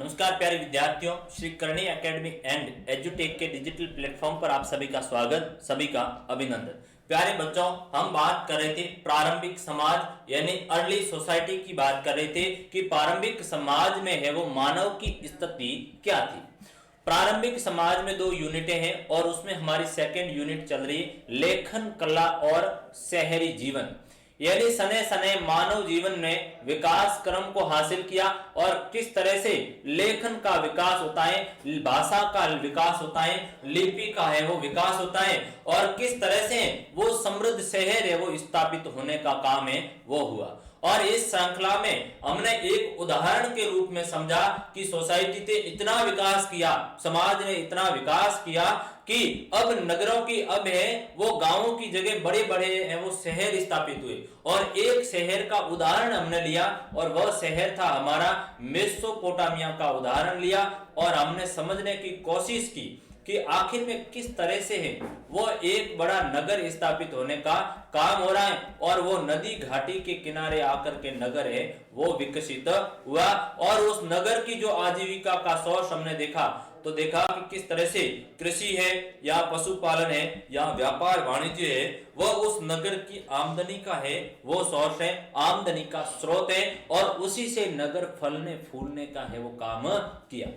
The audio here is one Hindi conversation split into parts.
नमस्कार प्यारे विद्यार्थियों, श्री करणी एकेडमी एंड एजुटेक के डिजिटल प्लेटफॉर्म पर आप सभी का स्वागत, सभी का अभिनंदन। प्यारे बच्चों, हम बात कर रहे थे प्रारंभिक समाज यानी अर्ली सोसाइटी की बात कर रहे थे कि प्रारंभिक समाज में है वो मानव की स्थिति क्या थी। प्रारंभिक समाज में दो यूनिटें हैं और उसमें हमारी सेकेंड यूनिट चल रही है लेखन कला और शहरी जीवन। यानी सने सने मानव जीवन में विकास क्रम को हासिल किया और किस तरह से लेखन का विकास होता है, भाषा का विकास होता है, लिपि का है वो विकास होता है और किस तरह से वो समृद्ध शहर है वो स्थापित होने का काम है वो हुआ। और इस श्रृंखला में हमने एक उदाहरण के रूप में समझा कि सोसाइटी ने इतना विकास किया, समाज ने इतना विकास किया कि अब नगरों की अब है वो गांवों की जगह बड़े बड़े हैं वो शहर स्थापित हुए। और एक शहर का उदाहरण हमने लिया और वह शहर था हमारा मेसोपोटामिया का उदाहरण लिया और हमने समझने की कोशिश की कि आखिर में किस तरह से है वो एक बड़ा नगर स्थापित होने का काम हो रहा है और वो नदी घाटी के किनारे आकर के नगर है वो विकसित हुआ। और उस नगर की जो आजीविका का सोर्स हमने देखा तो देखा कि किस तरह से कृषि है या पशुपालन है या व्यापार वाणिज्य है वह उस नगर की आमदनी का है वो सोर्स है, आमदनी का स्रोत है और उसी से नगर फलने फूलने का है वो काम किया।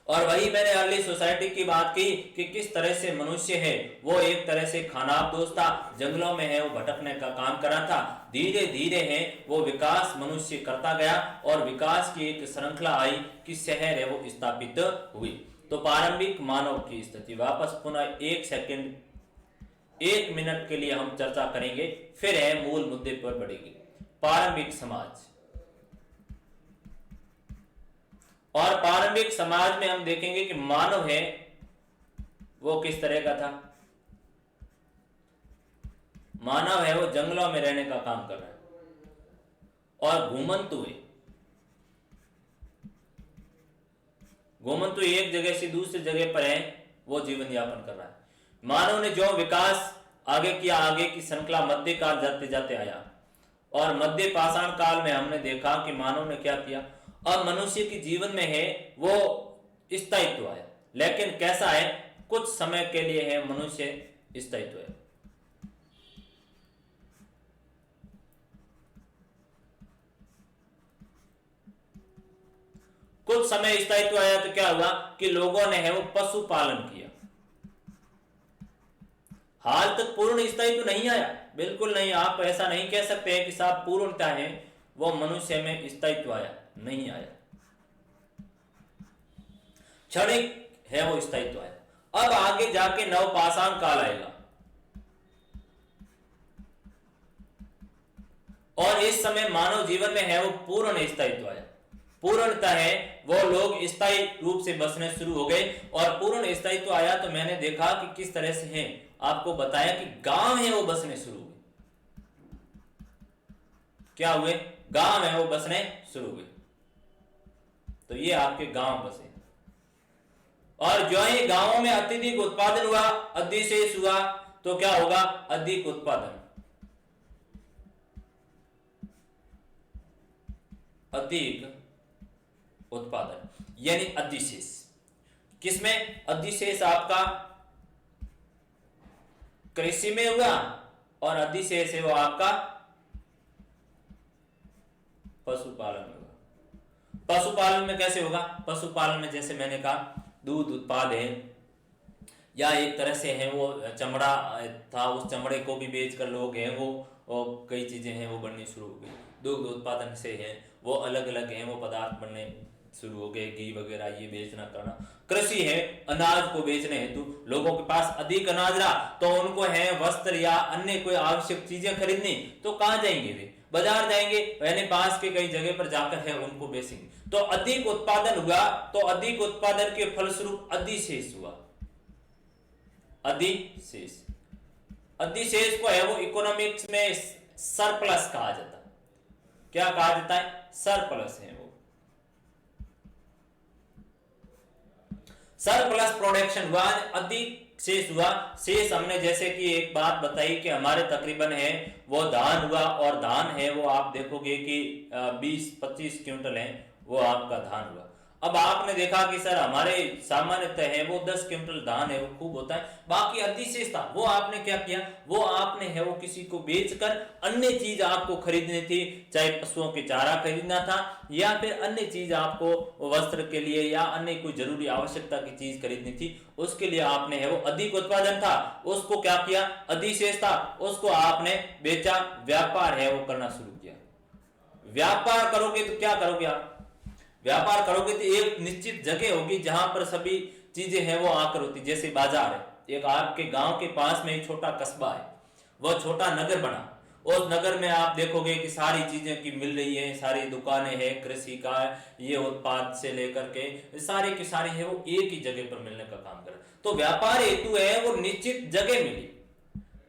और वही मैंने अर्ली सोसाइटी की बात की कि किस तरह से मनुष्य है वो एक तरह से खानाबदोश था, जंगलों में है वो भटकने का काम कर रहा था। धीरे धीरे है वो विकास मनुष्य करता गया और विकास की एक श्रृंखला आई कि शहर है वो स्थापित हुई। तो प्रारंभिक मानव की स्थिति वापस पुनः एक मिनट के लिए हम चर्चा करेंगे, फिर है मूल मुद्दे पर बढ़ेगी। प्रारंभिक समाज और प्रारंभिक समाज में हम देखेंगे कि मानव है वो किस तरह का था। मानव है वो जंगलों में रहने का काम कर रहा है और घुमंतु है। घुमंतु एक जगह से दूसरी जगह पर है वो जीवन यापन कर रहा है। मानव ने जो विकास आगे किया, आगे की श्रृंखला मध्यकाल जाते जाते आया और मध्य पाषाण काल में हमने देखा कि मानव ने क्या किया। अब मनुष्य के जीवन में है वो स्थायित्व है, लेकिन कैसा है, कुछ समय के लिए है मनुष्य स्थायित्व है। कुछ समय स्थायित्व आया तो क्या हुआ कि लोगों ने है वो पशुपालन किया। हाल तक पूर्ण स्थायित्व नहीं आया, बिल्कुल नहीं। आप ऐसा नहीं कह सकते हैं कि साहब पूर्णता है वो मनुष्य में स्थायित्व आया, नहीं आया। क्षणिक है वो स्थायित्व आया। अब आगे जाके नवपाषाण काल आएगा और इस समय मानव जीवन में है वो पूर्ण स्थायित्व आया। पूर्णता है वो लोग स्थायी रूप से बसने शुरू हो गए और पूर्ण स्थायित्व आया तो मैंने देखा कि किस तरह से है, आपको बताया कि गांव है वो बसने शुरू हुए। क्या हुए? गांव है वो बसने शुरू हुए। तो ये आपके गांव बसे और जो ही गांवों में अत्यधिक उत्पादन हुआ, अधिशेष हुआ तो क्या होगा? अधिक उत्पादन, अधिक उत्पादन यानी अधिशेष। किसमें अधिशेष? आपका कृषि में हुआ और अधिशेष है वो आपका पशुपालन में होगा। पशुपालन में कैसे होगा? पशुपालन में जैसे मैंने कहा दूध उत्पाद है या एक तरह से है वो चमड़ा था, उस चमड़े को भी बेचकर लोग हैं वो और कई चीजें हैं वो बननी शुरू हो गई। दुग्ध उत्पादन से है वो अलग अलग हैं वो पदार्थ बनने शुरू हो गए, घी वगैरह ये बेचना करना। कृषि है अनाज को बेचने हेतु, लोगों के पास अधिक अनाज रहा तो उनको है वस्त्र या अन्य कोई आवश्यक चीजें खरीदनी तो कहां जाएंगे? वे बाजार जाएंगे, यानी पास के कई जगह पर जाकर है उनको बेचेंगे। तो अधिक उत्पादन हुआ तो अधिक उत्पादन के फलस्वरूप अधिशेष हुआ। अधिशेष, अधिशेष को है वो इकोनॉमिक्स में सरप्लस कहा जाता है। क्या कहा जाता है? सरप्लस है वो। सरप्लस प्रोडक्शन हुआ, अधिक शेष हुआ। शेष हमने जैसे कि एक बात बताई कि हमारे तकरीबन है वो धान हुआ और धान है वो आप देखोगे कि 20-25 क्विंटल है वो आपका धान हुआ। अब आपने देखा कि सर हमारे सामान्यतः है वो 10 क्विंटल धान है वो खूब होता है, बाकी अधिशेष था वो आपने क्या किया, वो आपने है वो किसी को बेचकर अन्य चीज आपको खरीदनी थी, चाहे पशुओं के चारा खरीदना था या फिर अन्य चीज आपको वस्त्र के लिए या अन्य कोई जरूरी आवश्यकता की चीज खरीदनी थी, उसके लिए आपने है वो अधिक उत्पादन था, उसको क्या किया, अधिशेष था, उसको आपने बेचा, व्यापार है वो करना शुरू किया। व्यापार करोगे तो क्या करोगे आप, व्यापार करोगे तो एक निश्चित जगह होगी जहां पर सभी चीजें हैं वो आकर होती, जैसे बाजार है, एक आपके गांव के पास में एक छोटा कस्बा है, वह छोटा नगर बना, उस नगर में आप देखोगे कि सारी चीजें की मिल रही है, सारी दुकानें हैं, कृषि का ये उत्पाद से लेकर के सारे की सारी है वो एक ही जगह पर मिलने का काम कर, तो व्यापार हेतु है वो निश्चित जगह मिली,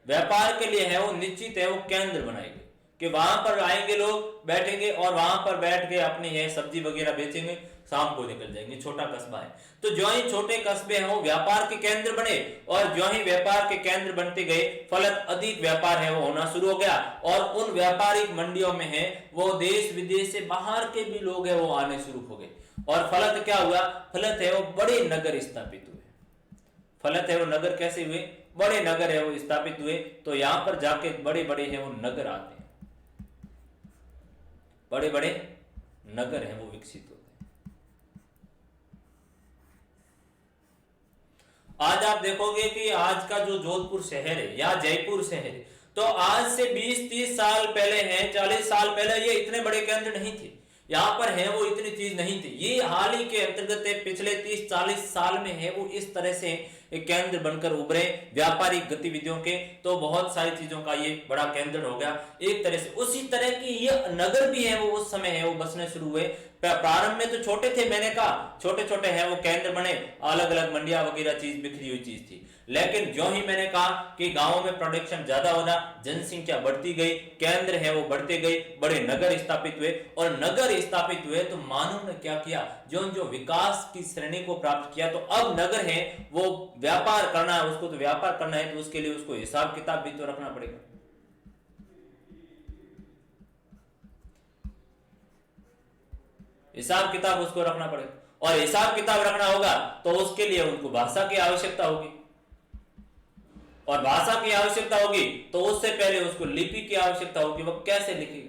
व्यापार के लिए है वो निश्चित है वो केंद्र बनाएंगे कि वहां पर आएंगे लोग, बैठेंगे और वहां पर बैठ के अपनी है सब्जी वगैरह बेचेंगे, शाम को निकल जाएंगे, छोटा कस्बा है। तो जो ही छोटे कस्बे हैं वो व्यापार के केंद्र बने और जो ही व्यापार के केंद्र बनते गए फलत अधिक व्यापार है वो होना शुरू हो गया और उन व्यापारिक मंडियों में है वो देश विदेश से बाहर के भी लोग है वो आने शुरू हो गए और फलत क्या हुआ, फलत है वो बड़े नगर स्थापित हुए। फलत है वो नगर कैसे हुए, बड़े नगर है वो स्थापित हुए, तो यहां पर जाके बड़े बड़े है वो नगर आते हैं, बड़े बड़े नगर हैं वो विकसित होते हैं। आज आप देखोगे कि आज का जो जोधपुर शहर है या जयपुर शहर है, तो आज से 20-30 साल पहले हैं, 40 साल पहले ये इतने बड़े केंद्र नहीं थे, यहाँ पर है वो इतनी चीज नहीं थी, ये हाल ही के अंतर्गत पिछले 30-40 साल में है वो इस तरह से एक केंद्र बनकर उभरे व्यापारिक गतिविधियों के, तो बहुत सारी चीजों का ये बड़ा केंद्र हो गया एक तरह से। उसी तरह की ये नगर भी है वो उस समय है वो बसने शुरू हुए, प्रारंभ में तो छोटे थे, मैंने कहा छोटे छोटे हैं वो केंद्र बने, अलग अलग मंडिया वगैरह चीज बिखरी हुई चीज थी, लेकिन जो ही मैंने कहा कि गांवों में प्रोडक्शन ज्यादा होना, जनसंख्या बढ़ती गई, केंद्र है वो बढ़ते गए, बड़े नगर स्थापित हुए और नगर स्थापित हुए तो मानव ने क्या किया, जो जो विकास की श्रेणी को प्राप्त किया, तो अब नगर है वो व्यापार करना है, उसको तो व्यापार करना है तो उसके लिए उसको हिसाब किताब भी तो रखना पड़ेगा। हिसाब किताब उसको रखना पड़ेगा और हिसाब किताब रखना होगा तो उसके लिए उनको भाषा की आवश्यकता होगी और भाषा की आवश्यकता होगी तो उससे पहले उसको लिपि की आवश्यकता होगी, वो कैसे लिखेगा।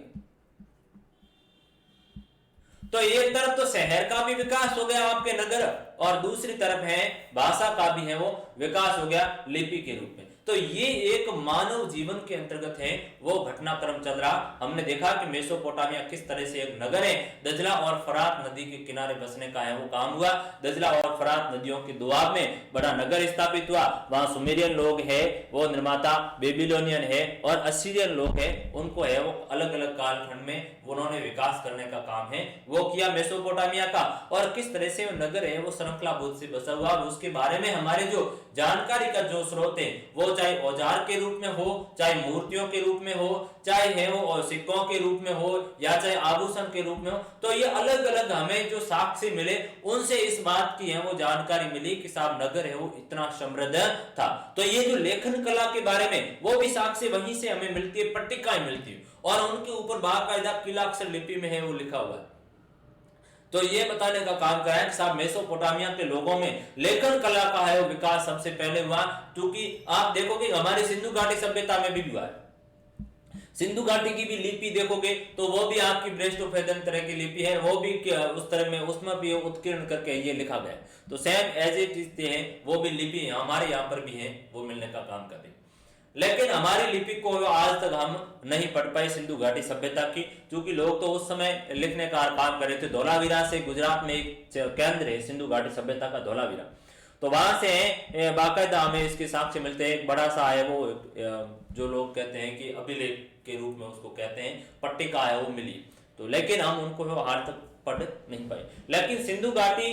तो एक तरफ तो शहर का भी विकास हो गया आपके नगर और दूसरी तरफ है भाषा का भी है वो विकास हो गया लिपि के रूप में। तो ये एक मानव जीवन के अंतर्गत है वो घटनाक्रम चल रहा। हमने देखा कि मेसोपोटामिया किस तरह से एक नगर है, दजला और फरात नदी के किनारे बसने का है वो काम हुआ, दजला और फरात नदियों के दुआब में बड़ा नगर स्थापित हुआ, वहां सुमेरियन लोग है वो निर्माता, बेबीलोनियन है और असीरियन लोग है, उनको है वो अलग अलग कालखंड में उन्होंने विकास करने का काम है वो किया मेसोपोटामिया का। और किस तरह से नगर है वो श्रृंखलाबद्ध से बसा हुआ, उसके बारे में हमारे जो जानकारी का जो स्रोत है वो चाहे औजार के रूप में हो, चाहे मूर्तियों के रूप में हो, चाहे है वो सिक्कों के रूप में हो या चाहे आभूषण के रूप में हो, तो ये अलग अलग हमें जो साक्ष्य मिले उनसे इस बात की है वो जानकारी मिली कि साहब नगर है वो इतना समृद्ध था। तो ये जो लेखन कला के बारे में वो भी साक्ष्य वहीं से हमें मिलती है, पट्टिकाएं मिलती है और उनके ऊपर बाकायदा किलाक्षर लिपि में है वो लिखा हुआ है। तो ये बताने का काम करा है कि साहब मेसोपोटामिया के लोगों में लेखन कला का है वो विकास सबसे पहले हुआ, क्योंकि आप देखोगे हमारे सिंधु घाटी सभ्यता में भी हुआ है। सिंधु घाटी की भी लिपि देखोगे तो वो भी आपकी ब्रेस्टोफेदन तरह की लिपि है, वो भी उस तरह में उसमें भी उत्कीर्ण करके ये लिखा गया। तो सेम एज इट इज है वो भी लिपि हमारे यहाँ पर भी है वो मिलने का काम कर रही, लेकिन हमारी लिपि को आज तक हम नहीं पढ़ पाए सिंधु घाटी सभ्यता की, क्योंकि लोग तो उस समय लिखने का काम कर रहे थे। धोलावीरा से गुजरात में एक केंद्र है सिंधु घाटी सभ्यता का, धोलावीरा, तो वहां से बाकायदा हमें इसके साक्ष्य मिलते हैं। एक बड़ा सा है वो जो लोग कहते हैं कि अभिलेख के रूप में उसको कहते हैं, पट्टिका है वो मिली, तो लेकिन हम उनको आज तक पढ़ नहीं पाए। लेकिन सिंधु घाटी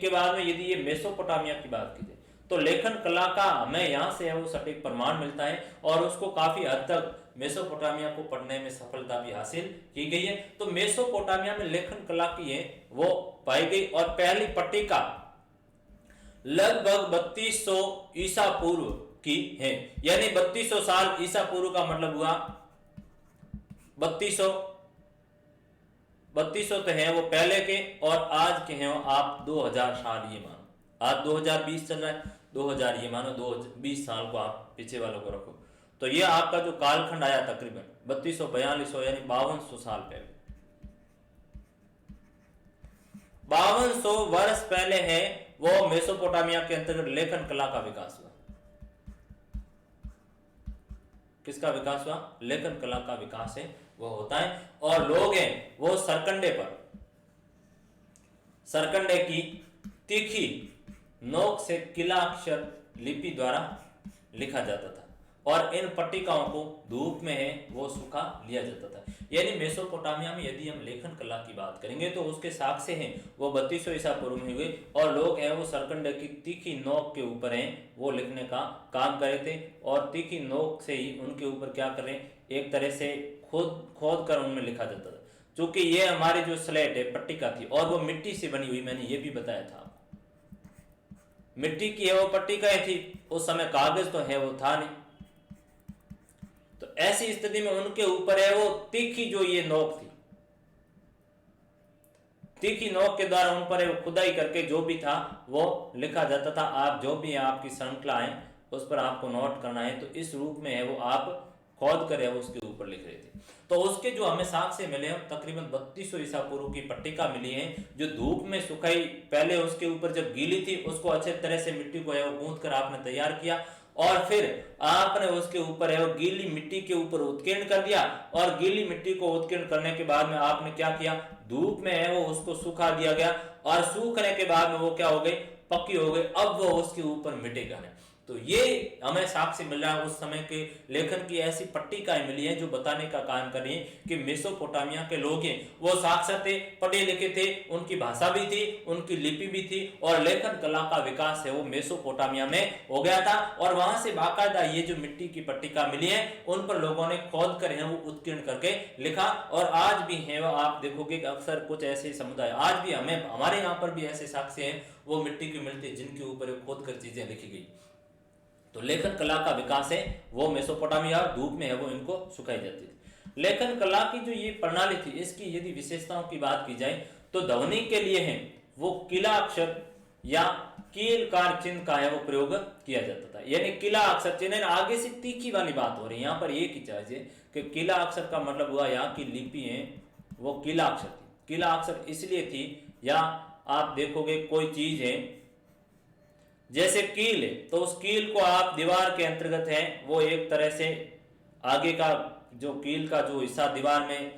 के बाद में यदि ये मेसोपोटामिया की बात की जाए तो लेखन कला का हमें यहाँ से वो सटीक प्रमाण मिलता है और उसको काफी हद तक मेसोपोटामिया को पढ़ने में सफलता भी हासिल की गई है। तो मेसोपोटामिया में लेखन कला की है वो पाई गई और पहली पट्टिका लगभग 3200 ईसा पूर्व की है, यानी 3200 साल ईसा पूर्व का मतलब हुआ 3200 तो है वो पहले के, और आज के हैं वो आप 2000 साल ये मानो, आज 2020 चल रहा है, 2000 ये मानो, 2020 साल को आप पीछे वालों को रखो, तो ये आपका जो कालखंड आया तकरीबन 3200-4200 यानी 5200 साल पहले, 5200 वर्ष पहले है वो मेसोपोटामिया के अंतर्गत लेखन कला का विकास हुआ। किसका विकास हुआ? लेखन कला का विकास है वो होता है, और लोग हैं वो सरकंडे पर, सरकंडे की तीखी नोक से किला अक्षर लिपि द्वारा लिखा जाता था, और इन पट्टिकाओं को धूप में है वो सुखा लिया जाता था। यानी मेसोपोटामिया में यदि हम लेखन कला की बात करेंगे तो उसके साक्ष्य हैं वो 3200 ईसा पूर्व में हुए, और लोग हैं वो सरकंडे की तीखी नोक के ऊपर हैं वो लिखने का काम करे थे, और तीखी नोक से ही उनके ऊपर क्या करें, एक तरह से खोद कर उनमें लिखा जाता था। चूंकि ये हमारी जो स्लेट है पट्टिका थी, और वो मिट्टी से बनी हुई, मैंने ये भी बताया था, मिट्टी की है वो पट्टिकाएं थी, उस समय कागज तो है वो था नहीं, तो ऐसी स्थिति में उनके ऊपर है वो तीखी जो ये नोक थी, तीखी नोक के द्वारा उन पर खुदाई करके जो भी था वो लिखा जाता था। आप जो भी आपकी श्रृंखला है उस पर आपको नोट करना है, तो इस रूप में है वो आप खोद कर उसके ऊपर लिख रहे थे। तो उसके जो हमें साक्ष्य मिले तकरीबन 3200 ईसा पूर्व की पट्टिका मिली है, जो धूप में सुखाई, पहले उसके ऊपर जब गीली थी उसको अच्छे तरह से मिट्टी को है वो गूंथ कर आपने तैयार किया, और फिर आपने उसके ऊपर है वो गीली मिट्टी के ऊपर उत्कीर्ण कर दिया, और गीली मिट्टी को उत्कीर्ण करने के बाद में आपने क्या किया, धूप में है वो उसको सुखा दिया गया, और सूखने के बाद में वो क्या हो गई, पक्की हो गई, अब वो उसके ऊपर मिटेगा नहीं। तो ये हमें साक्ष्य मिल रहा है उस समय के लेखन की ऐसी पट्टिकाएं मिली हैं जो बताने का काम कर रही हैं कि मेसोपोटामिया के लोग हैं वो साक्षर थे, पढ़े लिखे थे, उनकी भाषा भी थी, उनकी लिपि भी थी, और लेखन कला का विकास है वो मेसोपोटामिया में हो गया था। और वहां से बाकायदा ये जो मिट्टी की पट्टिका मिली है उन पर लोगों ने खोद कर वो उत्कीर्ण करके लिखा, और आज भी है वो आप देखोगे कि अक्सर कुछ ऐसे समुदाय आज भी हमें हमारे यहाँ पर भी ऐसे साक्ष्य हैं वो मिट्टी की मिलती है जिनके ऊपर खोद कर चीजें लिखी गई। तो लेखन कला का विकास है वो मेसोपोटामिया, धूप में है वो इनको सुखाई जाती थी। लेखन कला की जो ये प्रणाली थी इसकी यदि विशेषताओं की बात की जाए तो ध्वनि के लिए है वो किला अक्षर या कीलकार चिन्ह का है वो प्रयोग किया जाता था। यानी किला अक्षर चिन्ह, आगे से तीखी वाली बात हो रही है, यहाँ पर एक ही चाहिए कि किला अक्षर का मतलब हुआ यहाँ की लिपि है वो किला अक्षर थी। किला अक्षर इसलिए थी, या आप देखोगे कोई चीज है जैसे कील है तो उस कील को आप दीवार के अंतर्गत है वो एक तरह से आगे का जो कील का जो हिस्सा दीवार में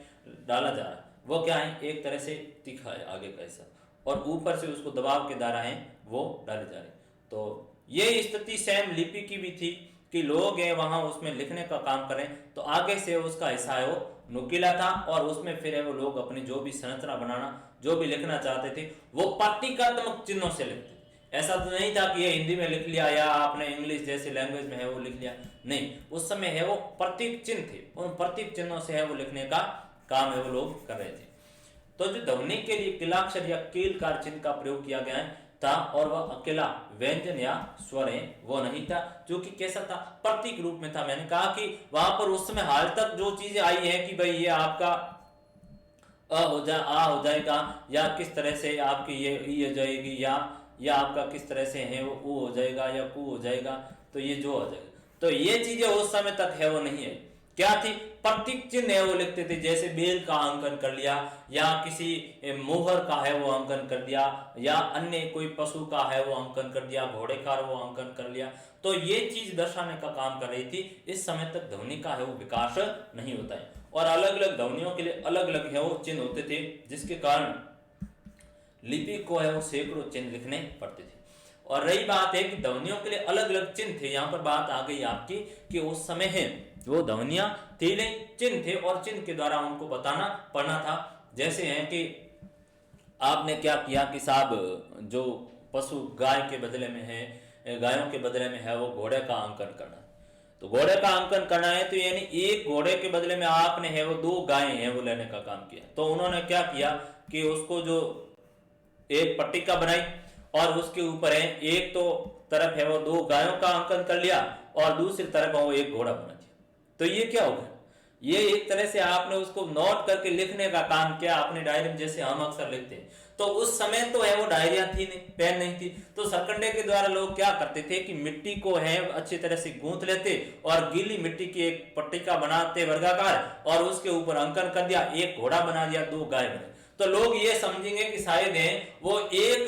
डाला जा रहा है वो क्या है, एक तरह से तीखा है आगे का हिस्सा, और ऊपर से उसको दबाव के द्वारा है वो डाले जा रहे। तो ये स्थिति सेम लिपि की भी थी कि लोग हैं वहां उसमें लिखने का काम करें, तो आगे से उसका हिस्सा है वो नुकीला था, और उसमें फिर है वो लोग अपनी जो भी संरचना बनाना, जो भी लिखना चाहते थे वो प्रतीकात्मक चिन्हों से लिखते। ऐसा तो नहीं था कि ये हिंदी में लिख लिया या आपने इंग्लिश जैसे लैंग्वेज में है वो लिख लिया, नहीं, उस समय है वो प्रतीक चिन्ह थे, उन प्रतीक चिन्हों से है वो लिखने का काम है वो लोग कर रहे थे। तो जो ध्वनि के लिए किलाक्षर या कीलकार चिन्ह का प्रयोग किया गया था, और वह अकेला व्यंजन या स्वर है वो नहीं था, जो कि कैसा था, प्रतीक रूप में था। मैंने कहा कि वहां पर उस समय हाल तक जो चीजें आई है कि भाई ये आपका आ हो जाएगा, या किस तरह से आपकी ये ई हो जाएगी, या आपका किस तरह से है वो ऊ हो जाएगा या कू हो जाएगा, तो ये जो हो जाएगा, तो ये चीजें उस समय तक है वो नहीं है। क्या थी, प्रतीक चिन्ह है वो लिखते थे, जैसे बेल का अंकन कर लिया, या किसी मोहर का है वो अंकन कर दिया, या अन्य कोई पशु का है वो अंकन कर दिया, घोड़े का वो अंकन कर लिया, तो ये चीज दर्शाने का काम कर रही थी। इस समय तक ध्वनि का है वो विकास नहीं होता है, और अलग अलग ध्वनियों के लिए अलग अलग है वो चिन्ह होते थे, जिसके कारण लिपि को है वो सैकड़ों चिन्ह लिखने पड़ते थे। और रही बात है कि ध्वनियों के लिए अलग अलग चिन्ह थे, यहाँ पर बात आ गई आपकी कि उस समय है वो ध्वनियां थी नहीं, चिन्ह थे, और चिन्ह के द्वारा उनको बताना पड़ना था। जैसे है कि आपने क्या किया कि साहब जो पशु गाय के बदले में है, गायों के बदले में है वो घोड़े का अंकन करना, तो घोड़े का अंकन करना है, तो यानी एक घोड़े के बदले में आपने है वो 2 गायें हैं वो लेने का काम किया। तो उन्होंने क्या किया कि उसको जो एक पट्टिका बनाई, और उसके ऊपर है एक तो तरफ है वो 2 गायों का अंकन कर लिया, और दूसरी तरफ वो एक घोड़ा बना दिया। तो ये क्या हो गया, ये एक तरह से आपने उसको नोट करके लिखने का काम किया अपनी डायरी में, जैसे हम अक्सर लिखते हैं। तो उस समय तो है वो डायरिया थी नहीं, पेन नहीं थी, तो सरकंडे के द्वारा लोग क्या करते थे कि मिट्टी को है अच्छी तरह से गूंथ लेते और गीली मिट्टी की एक पट्टिका बनाते वर्गाकार, और उसके ऊपर अंकन कर दिया, एक घोड़ा बना दिया, दो गाय बने। तो लोग ये समझेंगे कि शायद है वो एक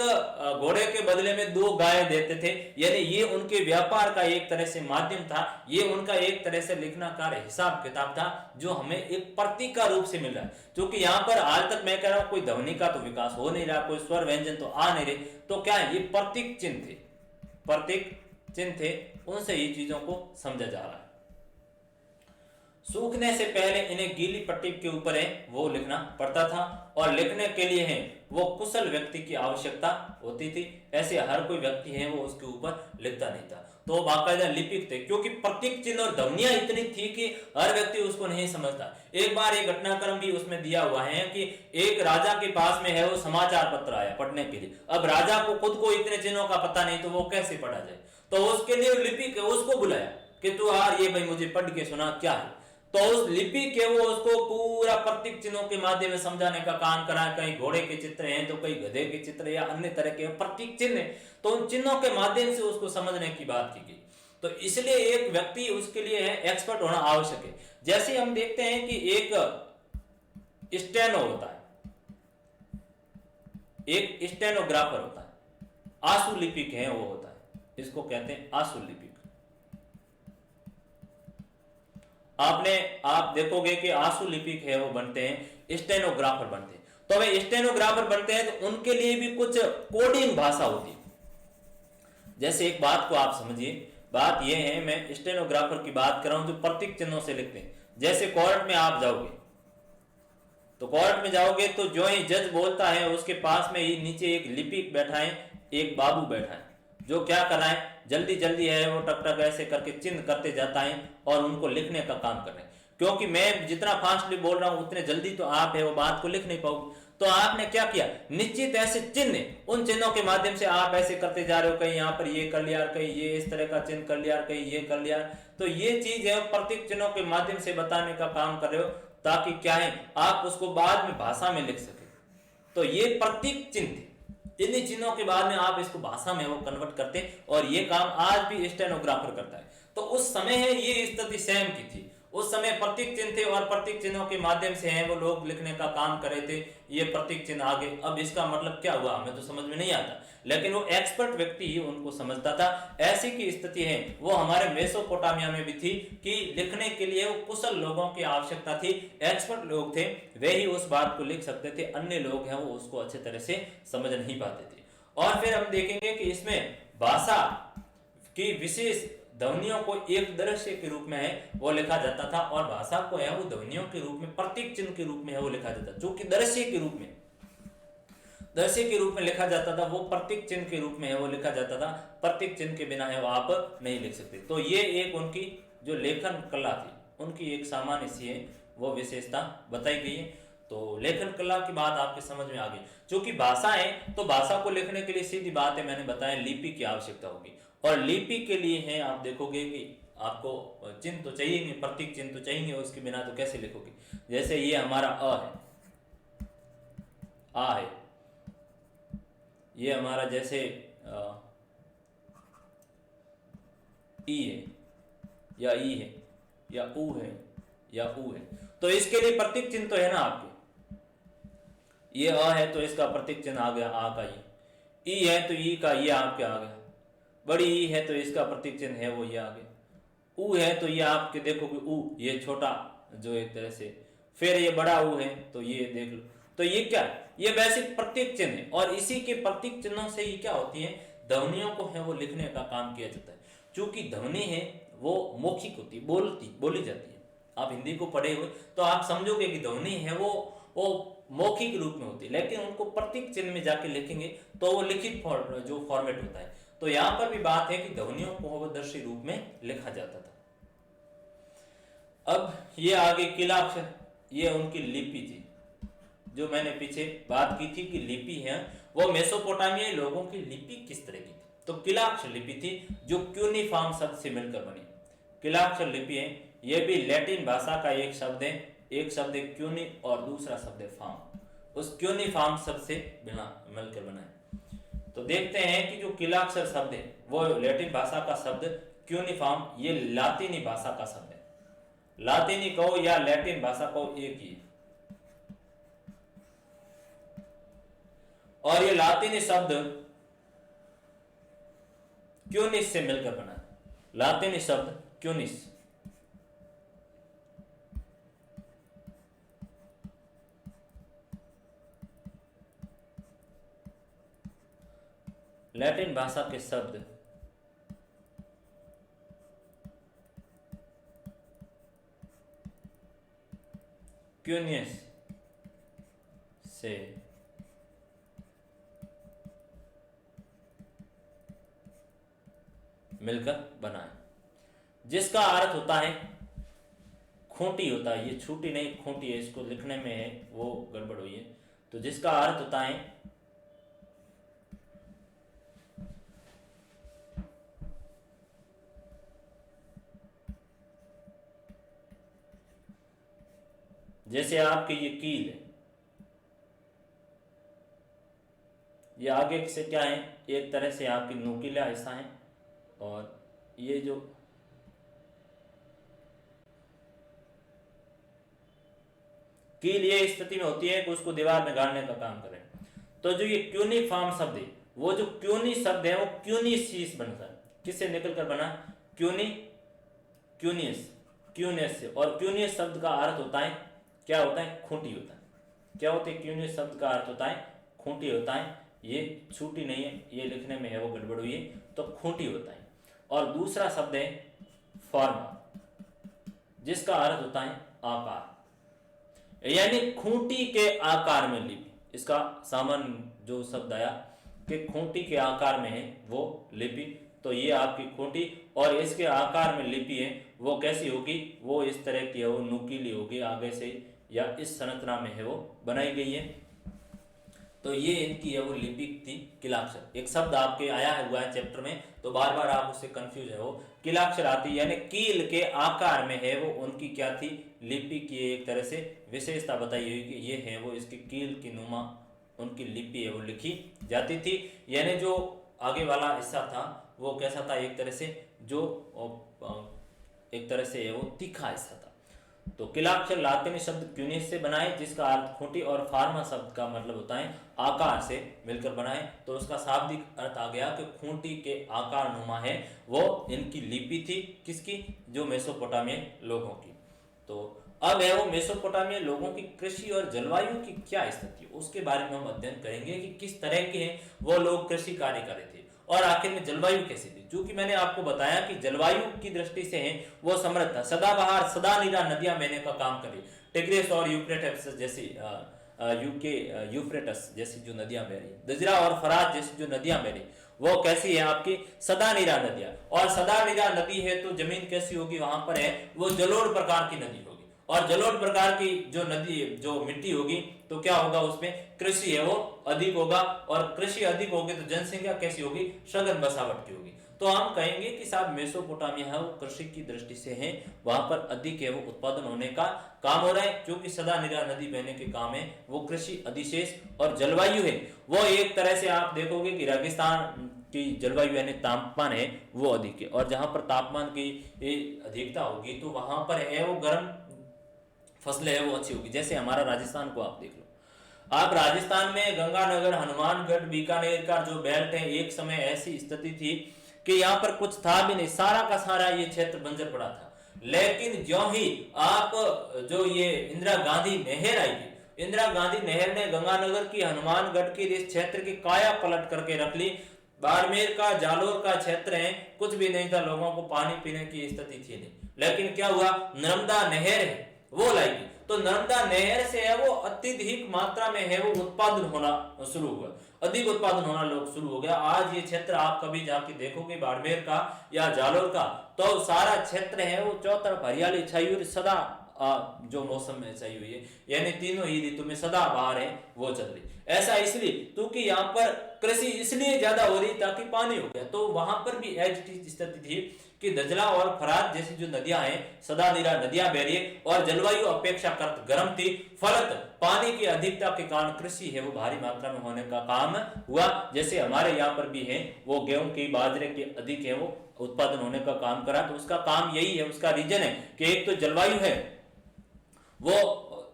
घोड़े के बदले में दो गाय देते थे, यानी ये उनके व्यापार का एक तरह से माध्यम था, ये उनका एक तरह से लिखना कार्य हिसाब किताब था, जो हमें एक प्रतीक का रूप से मिल रहा है। क्योंकि यहाँ पर हाल तक मैं कह रहा हूं कोई ध्वनि का तो विकास हो नहीं रहा, कोई स्वर व्यंजन तो आ नहीं रहे, तो क्या है ये प्रतीक चिन्ह थे, प्रतीक चिन्ह थे, उनसे ये चीजों को समझा जा रहा है। सूखने से पहले इन्हें गीली पट्टी के ऊपर है वो लिखना पड़ता था, और लिखने के लिए है वो कुशल व्यक्ति की आवश्यकता होती थी, ऐसे हर कोई व्यक्ति है वो उसके ऊपर लिखता नहीं था। तो बाकायदा लिपिक थे, क्योंकि प्रतीक चिन्ह और ध्वनियां इतनी थी कि हर व्यक्ति उसको नहीं समझता। एक बार एक घटनाक्रम भी उसमें दिया हुआ है कि एक राजा के पास में है वो समाचार पत्र आया पढ़ने के लिए, अब राजा को खुद को इतने चिन्हों का पता नहीं, तो वो कैसे पढ़ा जाए, तो उसके लिए लिपिक उसको बुलाया कि तू यार ये भाई मुझे पढ़ के सुना क्या है। तो उस लिपि के वो उसको पूरा प्रतीक चिन्हों के माध्यम में समझाने का काम करा, कहीं घोड़े के चित्र हैं तो कहीं गधे के चित्र या अन्य तरह के प्रतीक चिन्ह है, तो उन चिन्हों के माध्यम से उसको समझने की बात की गई। तो इसलिए एक व्यक्ति उसके लिए है एक्सपर्ट होना आवश्यक है। जैसे हम देखते हैं कि एक स्टेनो होता है, एक स्टेनोग्राफर होता है, आंसू लिपिक है वो होता है, इसको कहते हैं आंसू लिपिक। आप देखोगे कि आंसू लिपिक है वो बनते हैं, स्टेनोग्राफर बनते हैं। तो वे स्टेनोग्राफर बनते हैं तो उनके लिए भी कुछ कोडिंग भाषा होती है। जैसे एक बात को आप समझिए, बात यह है, मैं स्टेनोग्राफर की बात कर रहा हूं जो प्रतीक चिन्हों से लिखते हैं। जैसे कोर्ट में आप जाओगे, तो कोर्ट में जाओगे तो जो ही जज बोलता है उसके पास में ही नीचे एक लिपिक बैठा है, एक बाबू बैठा है, जो क्या कर रहा है जल्दी जल्दी है वो टक टक ऐसे करके चिन्ह करते जाता है और उनको लिखने का काम कर रहे हैं। क्योंकि मैं जितना फास्टली बोल रहा हूं उतने जल्दी तो आप है वो बात को लिख नहीं पाओगे, तो आपने क्या किया, निश्चित ऐसे चिन्ह, उन चिन्हों के माध्यम से आप ऐसे करते जा रहे हो, कहीं यहाँ पर ये कर लिया, कहीं ये इस तरह का चिन्ह कर लिया, कहीं ये कर लिया। तो ये चीज है प्रतीक चिन्हों के माध्यम से बताने का काम कर रहे हो, ताकि क्या है आप उसको बाद में भाषा में लिख सके। तो ये प्रतीक चिन्ह थे, इन्हीं चिन्हों के बाद में आप इसको भाषा में वो कन्वर्ट करते हैं, और ये काम आज भी स्टेनोग्राफर करता है। तो उस समय है ये स्थिति सेम की थी, उस समय प्रतीक चिन्ह थे और प्रतीक चिन्हों के माध्यम से है वो लोग लिखने का काम कर रहे थे। ये प्रतीक चिन्ह आगे, अब इसका मतलब क्या हुआ हमें तो समझ में नहीं आता, लेकिन वो एक्सपर्ट व्यक्ति ही उनको समझता था। ऐसी की स्थिति है वो हमारे मेसोपोटामिया में भी थी कि लिखने के लिए वो कुशल लोगों की आवश्यकता थी, एक्सपर्ट लोग थे, वे ही उस बात को लिख सकते थे, अन्य लोग हैं वो उसको अच्छे तरह से समझ नहीं पाते थे। और फिर हम देखेंगे कि इसमें भाषा की विशेष ध्वनियों को एक दृश्य के रूप में है वो लिखा जाता था, और भाषा को है वो ध्वनियों के रूप में प्रतीक चिन्ह के रूप में है वो लिखा जाता था, जो कि दृश्य के रूप में लिखा जाता था, वो प्रतीक चिन्ह के रूप में है वो लिखा जाता था। प्रतीक चिन्ह के बिना है वो आप नहीं लिख सकते। तो ये एक उनकी जो लेखन कला थी उनकी एक सामान्य सी है वो विशेषता बताई गई है। तो लेखन कला की बात आपके समझ में आ गई। चूंकि भाषा है तो भाषा को लिखने के लिए सीधी बात है, मैंने बताया लिपि की आवश्यकता होगी, और लिपि के लिए है आप देखोगे कि आपको चिन्ह तो चाहिए, प्रतीक चिन्ह तो चाहिए, उसके बिना तो कैसे लिखोगे। जैसे ये हमारा अ है, आ है, ये हमारा जैसे ई है या ई है या ऊ है या ऊ है, तो इसके लिए प्रतीक चिन्ह तो है ना आपके। ये अ है तो इसका प्रतीक चिन्ह आ गया आ का, ई है तो ई का ये आपके आ गया, बड़ी ई है तो इसका प्रतीक चिन्ह है वो ये आ गया, ऊ है तो ये आपके देखोगे ऊ, ये छोटा जो एक तरह से, फिर ये बड़ा ऊ है तो ये देख लो, तो ये क्या, ये बेसिक प्रतीक चिन्ह है। और इसी के प्रतीक चिन्हों से ही क्या होती है, ध्वनियों को है वो लिखने का काम किया जाता है। चूंकि ध्वनि है वो मौखिक होती है, बोली जाती है। आप हिंदी को पढ़े हुए तो आप समझोगे कि ध्वनि है वो मौखिक रूप में होती है, लेकिन उनको प्रतीक चिन्ह में जाके लिखेंगे तो वो लिखित जो फॉर्मेट होता है। तो यहां पर भी बात है कि ध्वनियों को वो दृश्य रूप में लिखा जाता था। अब ये आगे किलाक्षर, ये उनकी लिपि थी, जो मैंने पीछे बात की थी कि लिपि है वो मेसोपोटामियाई लोगों की लिपि किस तरह की थी। तो किलाक्षर लिपि थी जो क्यूनिफॉर्म शब्द से मिलकर बनी। किलाक्षर लिपि है ये भी लैटिन भाषा का एक शब्द है। एक शब्द है क्यूनी और दूसरा शब्द है फार्म। उस क्यूनिफॉर्म शब्द से मिलकर बना है। तो देखते हैं कि जो किलाक्षर शब्द है वो लैटिन भाषा का शब्द क्यूनिफॉर्म, ये लातीनी भाषा का शब्द है। लातीनी कहो या लैटिन भाषा कहो एक ही है। और ये लातीनी शब्द क्यूनिस से मिलकर बना है। लातीनी शब्द क्यूनिस, लैटिन भाषा के शब्द क्यूनियस से मिलकर बना है, जिसका अर्थ होता है खूंटी होता है। ये छूटी नहीं खूंटी है, इसको लिखने में है वो गड़बड़ हुई है। तो जिसका अर्थ होता है जैसे आपके ये कील है, ये आगे से क्या है, एक तरह से आपकी नुकीला हिस्सा है। और ये जो कील ये स्थिति में होती है कि उसको दीवार में गाड़ने का काम करे। तो जो ये क्यूनिफॉर्म शब्द है, वो जो क्यूनी शब्द है वो क्यूनिसीस बनता है। किससे निकल कर बना? क्यूनी, क्यूनियस, क्यूनियस से। और क्यूनियस शब्द का अर्थ होता है क्या होता है? खूंटी होता है। क्या होता है? क्यूनियस शब्द का अर्थ होता है खूंटी होता है। ये छूटी नहीं है, ये लिखने में है वो गड़बड़ हुई है, तो खूंटी होता है। और दूसरा शब्द है फॉर्मा, जिसका अर्थ होता है आकार, यानी खूंटी के आकार में लिपि। इसका सामान्य जो शब्द आया कि खूंटी के आकार में है वो लिपि, तो ये आपकी खूंटी और इसके आकार में लिपि है वो कैसी होगी? वो इस तरह की है, वो नुकीली होगी आगे से, या इस संरचना में है वो बनाई गई है। तो ये इनकी है वो लिपि थी किलाक्षर। एक शब्द आपके आया हुआ है चैप्टर में, तो बार बार आप उससे कंफ्यूज है, वो किलाक्षर आती, यानी कील के आकार में है वो उनकी क्या थी? लिपि की एक तरह से विशेषता बताई हुई कि ये है वो इसकी कील की नुमा उनकी लिपि है वो लिखी जाती थी। यानी जो आगे वाला हिस्सा था वो कैसा था? एक तरह से जो एक तरह से है वो तीखा हिस्सा था। तो किलाक्षर लातीनी शब्द क्यूनिस से बनाए, जिसका अर्थ खूंटी, और फार्मा शब्द का मतलब होता है आकार से मिलकर बनाए। तो उसका शाब्दिक अर्थ आ गया कि खूंटी के आकार नुमा है वो इनकी लिपि थी। किसकी? जो मेसोपोटामियन लोगों की। तो अब है वो मेसोपोटामियन लोगों की कृषि और जलवायु की क्या स्थिति, उसके बारे में हम अध्ययन करेंगे कि किस तरह के हैं वो लोग कृषि कार्य कर रहे थे और आखिर में जलवायु कैसी थी। क्योंकि मैंने आपको बताया कि जलवायु की दृष्टि से है वो समृद्ध था, सदाबहार सदानीरा नदियां बहने का काम करी। टिग्रिस और यूफ्रेटस जैसी यूफ्रेटस जैसी जो नदियां बह रही, दजरा और फरात जैसी जो नदियां बह रही, वो कैसी है? आपकी सदानीरा नदियां। और सदानीरा नदी है तो जमीन कैसी होगी? वहां पर है वो जलोढ़ प्रकार की नदी होगी। और जलोढ़ प्रकार की जो नदी जो मिट्टी होगी तो क्या होगा? उसमें कृषि है वो अधिक होगा, और कृषि अधिक होगी तो जनसंख्या कैसी होगी? सघन बसावट की होगी। तो हम कहेंगे कि साहब मेसोपोटामिया है वो कृषि की दृष्टि से है, वहां पर अधिक है वो उत्पादन होने का काम हो रहा है, क्योंकि सदानीरा नदी बहने के काम है वो कृषि अधिशेष। और जलवायु है वो एक तरह से आप देखोगे कि रेगिस्तान की जलवायु यानी तापमान है वो अधिक है, और जहां पर तापमान की अधिकता होगी तो वहां पर है वो गर्म फसलें है वो अच्छी होगी। जैसे हमारा राजस्थान को आप देख लो, आप राजस्थान में गंगानगर, हनुमानगढ़, बीकानेर का जो बेल्ट है, एक समय ऐसी स्थिति थी कि यहाँ पर कुछ था भी नहीं, सारा का सारा ये क्षेत्र बंजर पड़ा था। लेकिन ज्यों ही आप जो ये इंदिरा गांधी नहर आई, इंदिरा गांधी नहर ने गंगानगर की, हनुमानगढ़ की इस क्षेत्र की काया पलट करके रख ली। बाड़मेर का, जालोर का क्षेत्र है, कुछ भी नहीं था, लोगों को पानी पीने की स्थिति थी नहीं। लेकिन क्या हुआ? नर्मदा नहर है वो लाएगी, तो नर्मदा नहर से है वो अत्यधिक मात्रा में है वो उत्पादन होना शुरू हुआ, अधिक उत्पादन होना लोग शुरू हो गया। आज ये क्षेत्र आप कभी जाके देखोगे बाड़मेर का या जालोर का, तो सारा क्षेत्र है वो चौथी तरफ हरियाली छाई हुई, सदा जो मौसम में छाई हुई है, यानी तीनों ही ऋतु में सदा बहार है वो चल रही। ऐसा इसलिए क्योंकि यहाँ पर कृषि इसलिए ज्यादा हो रही ताकि पानी हो गया। तो वहां पर भी ऐसी स्थिति थी कि दजला और फरात जैसी जो नदियां हैं सदाबहार नदियां बह रही है और जलवायु अपेक्षाकृत गर्म थी, फलत पानी की अधिकता के कारण कृषि है वो भारी मात्रा में होने का काम हुआ। जैसे हमारे यहाँ पर भी है वो गेहूं की बाजरे की अधिक है वो उत्पादन होने का काम करा, तो उसका काम यही है, उसका रीजन है कि एक तो जलवायु है वो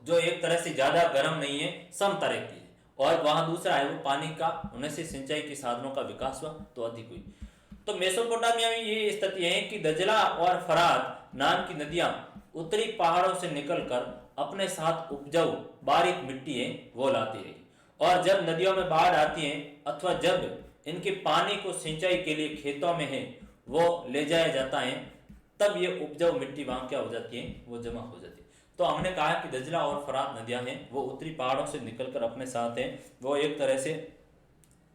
जो एक तरह से ज्यादा गर्म नहीं है, सम तरह की है, और वहां दूसरा है वो पानी का होने से सिंचाई के साधनों का विकास हुआ तो अधिक हुई। तो मेसोपोटामिया में ये स्थिति है कि दजला और फरात नाम की नदियां उत्तरी पहाड़ों से निकलकर अपने साथ उपजाऊ बारीक मिट्टी है वो लाती रही, और जब नदियों में बाढ़ आती है अथवा जब इनके पानी को सिंचाई के लिए खेतों में है वो ले जाया जाता है, तब ये उपजाऊ मिट्टी वहां क्या हो जाती है वो जमा हो जाती है। तो हमने कहा कि दजला और फरात नदियां हैं वो उत्तरी पहाड़ों से निकलकर अपने साथ हैं वो एक तरह से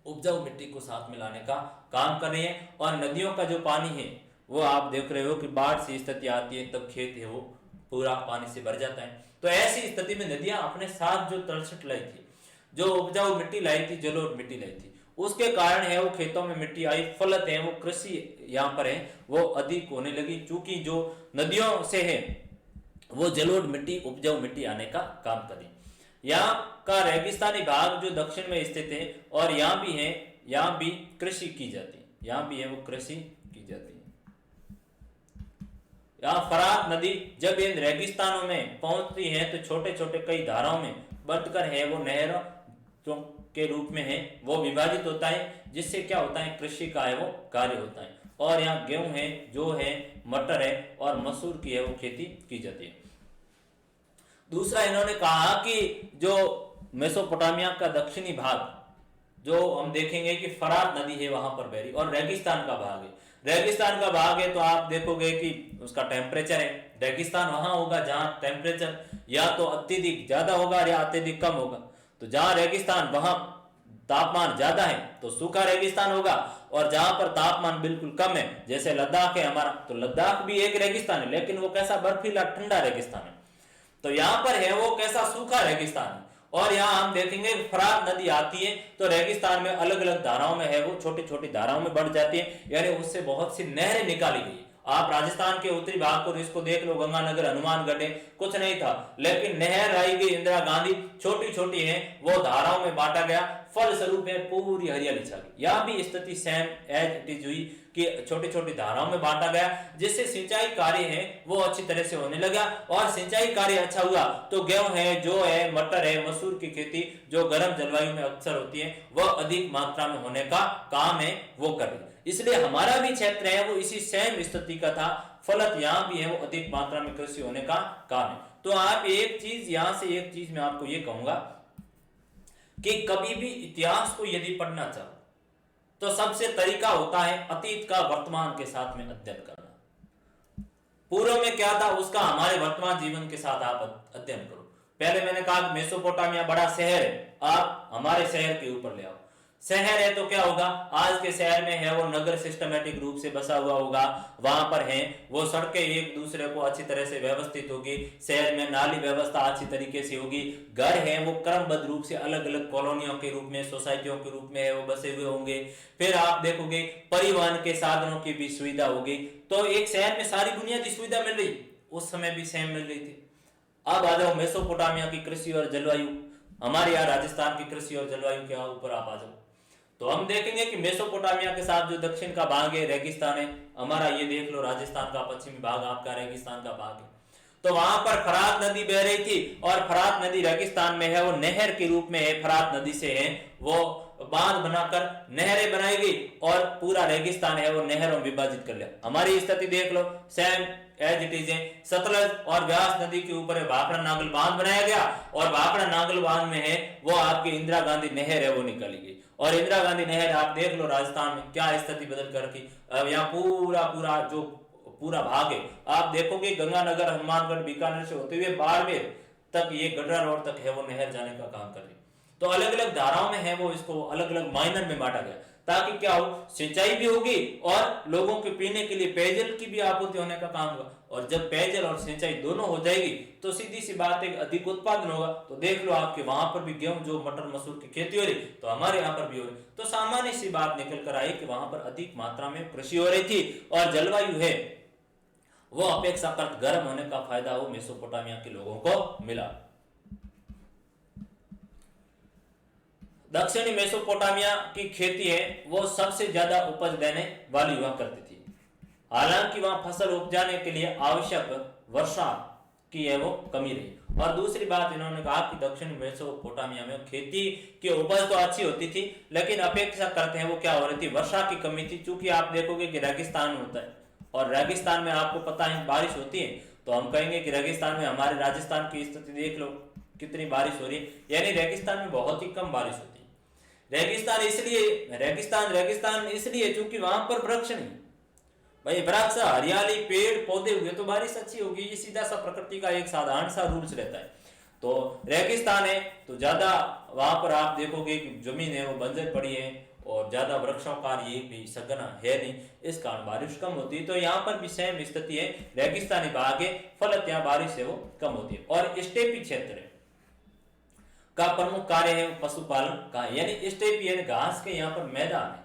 उपजाऊ मिट्टी को साथ में लाने का काम कर रही है, और नदियों का जो पानी है वो आप देख रहे हो कि बाढ़ से स्थिति आती है तब खेत है वो पूरा पानी से भर जाता है। तो ऐसी स्थिति में नदियां अपने साथ जो तलछट लाई थी, जो उपजाऊ मिट्टी लाई थी, जलोढ़ मिट्टी लाई थी, उसके कारण है वो खेतों में मिट्टी आई, फलत है वो कृषि यहाँ पर है वो अधिक होने लगी, चूंकि जो नदियों से है वो जलोढ़ मिट्टी उपजाऊ मिट्टी आने का काम करे। यहाँ का रेगिस्तानी भाग जो दक्षिण में स्थित है और यहाँ भी है, यहाँ भी कृषि की जाती है, यहाँ भी है वो कृषि की जाती है। यहाँ फरात नदी जब इन रेगिस्तानों में पहुंचती है तो छोटे छोटे कई धाराओं में बंटकर है वो नहरों के रूप में है वो विभाजित होता है, जिससे क्या होता है कृषि का है वो कार्य होता है। और यहाँ गेहूं है, जो है मटर है और मसूर की है वो खेती की जाती है। दूसरा इन्होंने कहा कि जो मेसोपोटामिया का दक्षिणी भाग जो हम देखेंगे कि फरात नदी है वहां पर बहरी, और रेगिस्तान का भाग है, रेगिस्तान का भाग है तो आप देखोगे कि उसका टेम्परेचर है, रेगिस्तान वहां होगा जहां टेम्परेचर या तो अत्यधिक ज्यादा होगा या अत्यधिक कम होगा। तो जहां रेगिस्तान वहां तापमान ज्यादा है तो सूखा रेगिस्तान होगा, और जहां पर तापमान बिल्कुल कम है जैसे लद्दाख है हमारा, तो लद्दाख भी एक रेगिस्तान है लेकिन वो कैसा बर्फीला ठंडा रेगिस्तान है। तो यहाँ पर है वो कैसा सूखा रेगिस्तान है। और यहाँ हम देखेंगे फरात नदी आती है तो रेगिस्तान में अलग अलग धाराओं में है वो छोटी छोटी धाराओं में बढ़ जाती है, यानी उससे बहुत सी नहरें निकाली गई। आप राजस्थान के उत्तरी भाग को इसको देख लो, गंगानगर हनुमानगढ़ कुछ नहीं था, लेकिन नहर आई गई इंदिरा गांधी, छोटी छोटी है वो धाराओं में बांटा गया, फल स्वरूप है पूरी हरियाली छा गई। यह भी स्थिति सेम एज इट इज हुई कि छोटी छोटी धाराओं में बांटा गया, जिससे सिंचाई कार्य है वो अच्छी तरह से होने लगा, और सिंचाई कार्य अच्छा हुआ तो गेहूं है, जो है मटर है, मसूर की खेती जो गर्म जलवायु में अक्सर होती है वह अधिक मात्रा में होने का काम है वो कर रही। इसलिए हमारा भी क्षेत्र है वो इसी सेम स्थिति का था, फलत यहाँ भी है वो अधिक मात्रा में कृषि होने का काम है। तो आप एक चीज यहाँ से एक चीज मैं आपको ये कहूंगा कि कभी भी इतिहास को यदि पढ़ना चाहो तो सबसे तरीका होता है अतीत का वर्तमान के साथ में अध्ययन करना। पूर्व में क्या था उसका हमारे वर्तमान जीवन के साथ आप अध्ययन करो। पहले मैंने कहा मेसोपोटामिया बड़ा शहर है, आप हमारे शहर के ऊपर ले आओ। शहर है तो क्या होगा, आज के शहर में है वो नगर सिस्टमेटिक रूप से बसा हुआ होगा, वहां पर है वो सड़कें एक दूसरे को अच्छी तरह से व्यवस्थित होगी, शहर में नाली व्यवस्था अच्छी तरीके से होगी, घर है वो क्रमबद्ध रूप से अलग अलग कॉलोनियों के रूप में, सोसाइटियों के रूप में है वो बसे हुए होंगे। फिर आप देखोगे परिवहन के साधनों की भी सुविधा होगी। तो एक शहर में सारी बुनियादी सुविधा मिल रही, उस समय भी सेम मिल रही थी। अब आ जाओ मेसोपोटामिया की कृषि और जलवायु, हमारे यहाँ राजस्थान की कृषि और जलवायु के ऊपर आप आ जाओ तो हम देखेंगे कि मेसोपोटामिया के साथ जो दक्षिण का भाग है रेगिस्तान है हमारा, ये देख लो राजस्थान का पश्चिमी भाग आपका रेगिस्तान का भाग है। तो वहां पर फरात नदी बह रही थी, और फरात नदी रेगिस्तान में है वो नहर के रूप में है, फरात नदी से है वो बांध बनाकर नहरें बनाई गई और पूरा रेगिस्तान है वो नहरों में विभाजित कर लिया। हमारी स्थिति देख लो सेम एज इट इज है। सतलज और व्यास नदी के ऊपर भाखड़ा नांगल बांध बनाया गया, और भाखड़ा नांगल बांध में है वो आपकी इंदिरा गांधी नहर है वो निकाली गई, और इंदिरा गांधी नहर आप देख लो राजस्थान में क्या स्थिति बदल कर रखी। अब यहाँ पूरा पूरा जो पूरा भाग है आप देखोगे गंगानगर, हनुमानगढ़, बीकानेर से होते हुए बाड़मेर तक, ये गडरा रोड तक है वो नहर जाने का काम कर रही। तो अलग अलग धाराओं में है वो इसको अलग अलग माइनर में बांटा गया, ताकि क्या हो, सिंचाई भी होगी और लोगों के पीने के लिए पेयजल की भी आपूर्ति होने का काम होगा। और जब पेयजल और सिंचाई दोनों हो जाएगी तो सीधी सी बात है, अधिक उत्पादन होगा। तो देख लो आपके वहां पर भी गेहूं जो मटर मसूर की खेती हो रही, तो हमारे यहाँ पर भी हो रही। तो सामान्य सी बात निकल कर आई कि वहां पर अधिक मात्रा में कृषि हो रही थी और जलवायु है वो अपेक्षाकृत गर्म होने का फायदा वो मेसोपोटामिया के लोगों को मिला। दक्षिणी मेसोपोटामिया की खेती है वो सबसे ज्यादा उपज देने वाली हुआ करती थी। हालांकि वहां फसल उपजाने के लिए आवश्यक वर्षा की है वो कमी रही। और दूसरी बात इन्होंने कहा कि दक्षिणी मेसोपोटामिया में खेती की उपज तो अच्छी होती थी, लेकिन अपेक्षा करते हैं वो क्या हो रही थी, वर्षा की कमी थी। चूंकि आप देखोगे कि रेगिस्तान होता है और रेगिस्तान में आपको पता है बारिश होती है, तो हम कहेंगे कि रेगिस्तान में हमारे राजस्थान की स्थिति देख लो कितनी बारिश हो रही है, यानी रेगिस्तान में बहुत ही कम बारिश होती है। रेगिस्तान इसलिए चूंकि वहां पर वृक्ष नहीं, भाई वृक्ष हरियाली पेड़ पौधे हुए तो बारिश अच्छी होगी, ये सीधा सा प्रकृति का एक साधारण सा रूल्स रहता है। तो रेगिस्तान है तो ज्यादा वहां पर आप देखोगे कि जमीन है वो बंजर पड़ी है और ज्यादा वृक्षों का ये भी सघना है नहीं, इस कारण बारिश कम होती है। तो यहाँ पर भी सेम स्थिति है, रेगिस्तानी भाग है फलत यहाँ बारिश है वो कम होती है। और स्टेपी क्षेत्र का प्रमुख कार्य है पशुपालन का, यानी स्टेपी यानी घास के यहाँ पर मैदान है।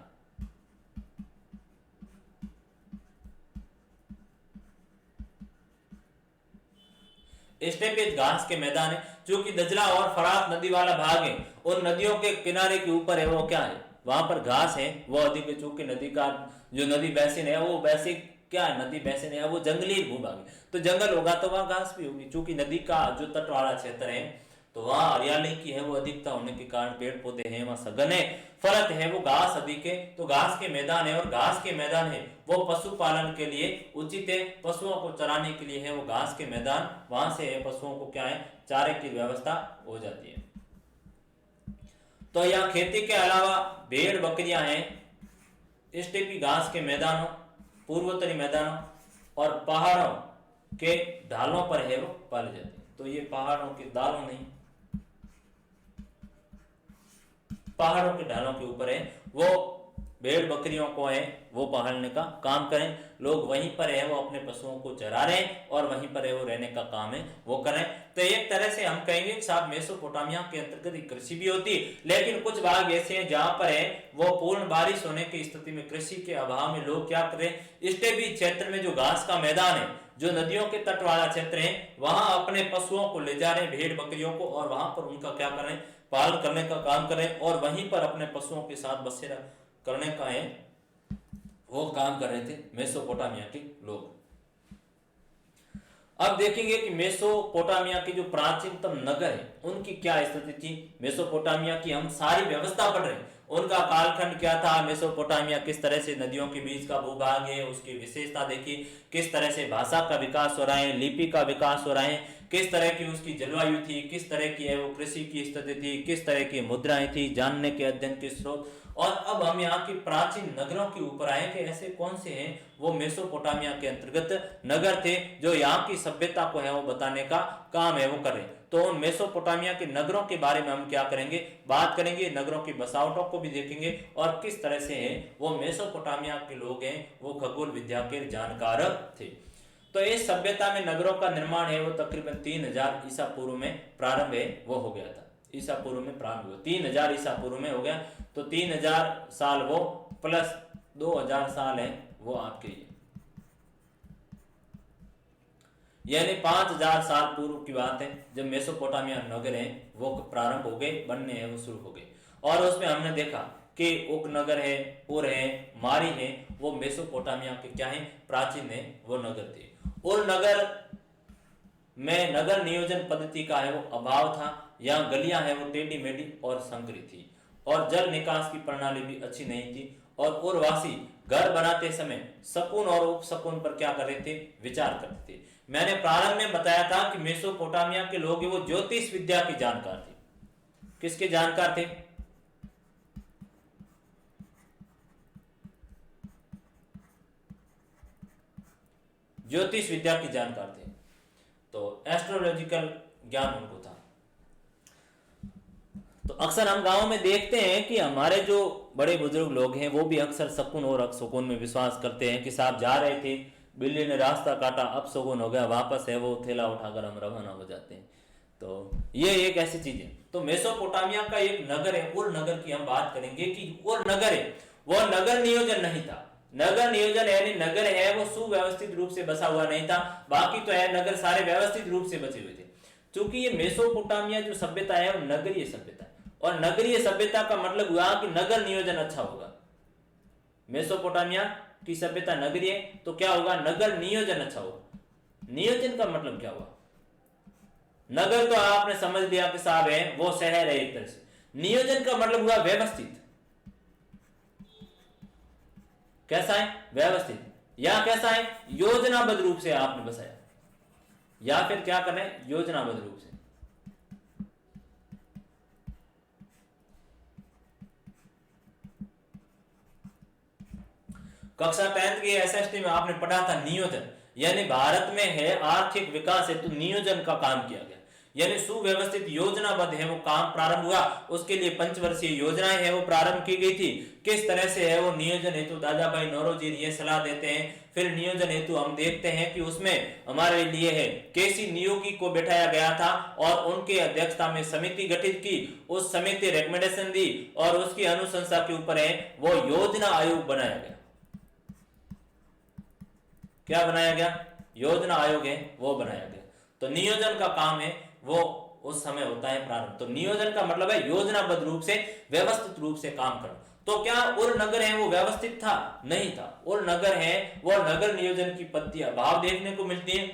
स्टेपी घास के मैदान है, जो कि दजला और फरात नदी वाला भाग है, उन नदियों के किनारे के ऊपर है वो क्या है, वहां पर घास है वो अधिक है। चूंकि नदी का जो नदी बेसिन है वो बेसिक क्या है, नदी बेसिन है वो जंगली भूभाग है, तो जंगल होगा तो वहां घास भी होगी। चूंकि नदी का जो तट वाला क्षेत्र है तो वहां हरियाली की है वो अधिकता होने के कारण पेड़ पौधे हैं वहां सघन है, फलत है वो घास अधिक है, तो घास के मैदान है। और घास के मैदान है वो पशुपालन के लिए उचित है, पशुओं को चराने के लिए है वो घास के मैदान, वहां से है पशुओं को क्या है चारे की व्यवस्था हो जाती है। तो यहाँ खेती के अलावा भेड़ बकरियां हैं स्टेपी घास के मैदानों, पूर्वोत्तरी मैदानों और पहाड़ों के ढालों पर है वो पाली जाती है। तो ये पहाड़ों के ढालों नहीं, पहाड़ों के ढालों के ऊपर है वो भेड़ बकरियों को है वो पालने का काम करें, लोग वहीं पर है वो अपने पशुओं को चरा रहे हैं और वहीं पर है वो रहने का काम है वो करें। तो एक तरह से हम कहेंगे कि साहब मेसोपोटामिया के अंतर्गत कृषि भी होती, लेकिन कुछ भाग ऐसे हैं जहां पर है वो पूर्ण बारिश होने की स्थिति में कृषि के अभाव में लोग क्या करें, स्टेपी क्षेत्र में जो घास का मैदान है, जो नदियों के तट वाला क्षेत्र है, वहां अपने पशुओं को ले जा रहे हैं भेड़ बकरियों को, और वहां पर उनका क्या करें पालन करने का काम करें और वहीं पर अपने पशुओं के साथ बसेरा करने का है वो काम कर रहे थे मेसोपोटामिया के लोग। अब देखेंगे कि मेसोपोटामिया के जो प्राचीनतम नगर है उनकी क्या स्थिति थी। मेसोपोटामिया की हम सारी व्यवस्था पढ़ रहे हैं, उनका कालखंड क्या था, मेसोपोटामिया किस तरह से नदियों के बीच का भूभाग है, उसकी विशेषता देखी, किस तरह से भाषा का विकास हो रहा है, लिपि का विकास हो रहा है, किस तरह की उसकी जलवायु थी, किस तरह की है वो कृषि की स्थिति थी, किस तरह की मुद्राएं थी, जानने के अध्ययन के स्रोत। और अब हम यहाँ की प्राचीन नगरों के ऊपर आए कि ऐसे कौन से हैं वो मेसोपोटामिया के अंतर्गत नगर थे जो यहाँ की सभ्यता को है वो बताने का काम है वो करें। तो उन मेसोपोटामिया के नगरों के बारे में हम क्या करेंगे, बात करेंगे, नगरों की बसावटों को भी देखेंगे और किस तरह से है वो मेसोपोटामिया के लोग हैं वो खगोल विद्या के जानकार थे। तो इस सभ्यता में नगरों का निर्माण है वो तकरीबन 3000 ईसा पूर्व में प्रारंभ है वो हो गया था, ईसा पूर्व में प्रारंभ हुआ, 3000 ईसा पूर्व में हो गया। तो 3000 साल वो प्लस 2000 साल है वो आपके लिए, यानी 5000 साल पूर्व की बात है जब मेसोपोटामिया नगर है वो प्रारंभ हो गए बनने हैं वो शुरू हो गए। और उसमें हमने देखा कि उपनगर है, उर है, मारी है, वो मेसोपोटामिया के क्या है प्राचीन है वो नगर थे। उर नगर में नगर नियोजन पद्धति का है वो अभाव था, यहाँ गलियां है वो टेढ़ी मेढ़ी और संकरी थी और जल निकास की प्रणाली भी अच्छी नहीं थी। और उर्वासी घर बनाते समय शकुन और उपशकुन पर क्या कर रहे थे विचार करते थे। मैंने प्रारंभ में बताया था कि मेसोपोटामिया के लोग वो ज्योतिष विद्या के जानकार थे। किसके जानकार थे, ज्योतिष विद्या के जानकार थे, तो एस्ट्रोलॉजिकल ज्ञान उनको था। तो अक्सर हम गांव में देखते हैं कि हमारे जो बड़े बुजुर्ग लोग हैं वो भी अक्सर सकून और अकसुकून में विश्वास करते हैं कि साहब जा रहे थे, बिल्ली ने रास्ता काटा, अब सुकून हो गया, वापस है वो थैला उठाकर हम रवाना हो जाते हैं। तो ये एक ऐसी चीज है। तो मेसोपोटामिया का एक नगर है, उर नगर की हम बात करेंगे कि उर नगर है, वो नगर नियोजन नहीं था। नगर नियोजन यानी नगर है वो सुव्यवस्थित रूप से बसा हुआ नहीं था, बाकी तो है नगर सारे व्यवस्थित रूप से बचे हुए थे। क्योंकि ये मेसोपोटामिया जो सभ्यता है वो नगरीय सभ्यता है, और नगरीय सभ्यता का मतलब हुआ कि नगर नियोजन अच्छा होगा। मेसोपोटामिया की सभ्यता नगरीय, तो क्या होगा, नगर नियोजन अच्छा होगा। नियोजन का मतलब क्या हुआ, नगर तो आपने समझ लिया कि साहब है वो शहर है एक तरह से, नियोजन का मतलब हुआ व्यवस्थित। कैसा है, व्यवस्थित, या कैसा है, योजनाबद्ध रूप से आपने बसाया, या फिर क्या करना है, योजनाबद्ध रूप से। कक्षा 10 की एसएसटी में आपने पढ़ा था नियोजन, यानी भारत में है आर्थिक विकास हेतु नियोजन का काम किया गया, यानी सुव्यवस्थित योजनाबद्ध है वो काम प्रारंभ हुआ। उसके लिए पंचवर्षीय योजनाएं है वो प्रारंभ की गई थी। किस तरह से है वो नियोजन हेतु दादा भाई नौरोजी ये सलाह देते हैं। फिर नियोजन हेतु हम देखते हैं कि उसमें हमारे लिए है केसी नियोगी को बैठाया गया था और उनके अध्यक्षता में समिति गठित की, उस समिति रिकमेंडेशन दी और उसकी अनुशंसा के ऊपर है वो योजना आयोग बनाया गया। क्या बनाया गया, योजना आयोग है वो बनाया गया। तो नियोजन का काम है वो उस समय होता है प्रारंभ। तो नियोजन का मतलब है योजनाबद्ध रूप से व्यवस्थित रूप से काम करना। तो क्या उर नगर है वो व्यवस्थित था, नहीं था। उर नगर है वो नगर नियोजन की पत्तियां भाव देखने को मिलती है।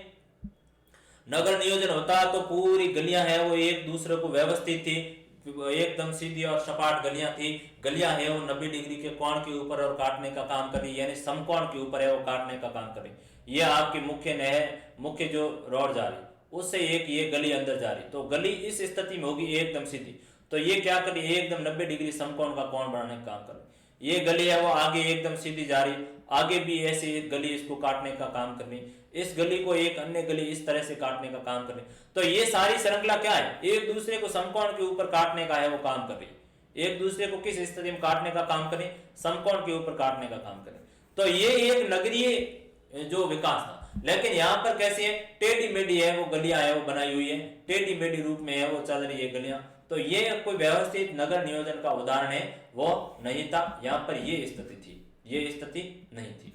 नगर नियोजन होता तो पूरी गलियां है वो एक दूसरे को व्यवस्थित थी, एकदम सीधी और सपाट गलियां थी। गलियां है वो 90 डिग्री के कोण के ऊपर और काटने का काम कर रही है, यानी समकोण के ऊपर है वो काटने का काम कर रही है। ये आपकी मुख्य नहर, मुख्य जो रोड जा रही उससे एक ये गली अंदर जा रही, तो गली इस स्थिति में होगी एकदम सीधी। तो ये क्या कर रही है, एकदम 90 डिग्री समकोण का कोण बनाने का काम कर रही। ये गली है वो आगे एकदम सीधी जा रही, आगे भी ऐसे एक गली इसको काटने का काम कर रही, इस गली को एक अन्य गली इस तरह से काटने का काम कर रही। तो ये सारी श्रृंखला क्या है, एक दूसरे को समकोण के ऊपर काटने का है वो काम कर रही। एक दूसरे को किस स्थिति में काटने का काम करें, समकोण के ऊपर काटने का काम करें। तो ये एक नगरीय जो विकास था। लेकिन यहाँ पर कैसी है, टेढ़ी मेढ़ी है वो गलियां है वो बनाई हुई है, टेढ़ी मेढ़ी रूप में है वो चल रही है गलियां। तो ये कोई व्यवस्थित नगर नियोजन का उदाहरण है वो नहीं था। यहाँ पर ये स्थिति थी, ये स्थिति नहीं थी।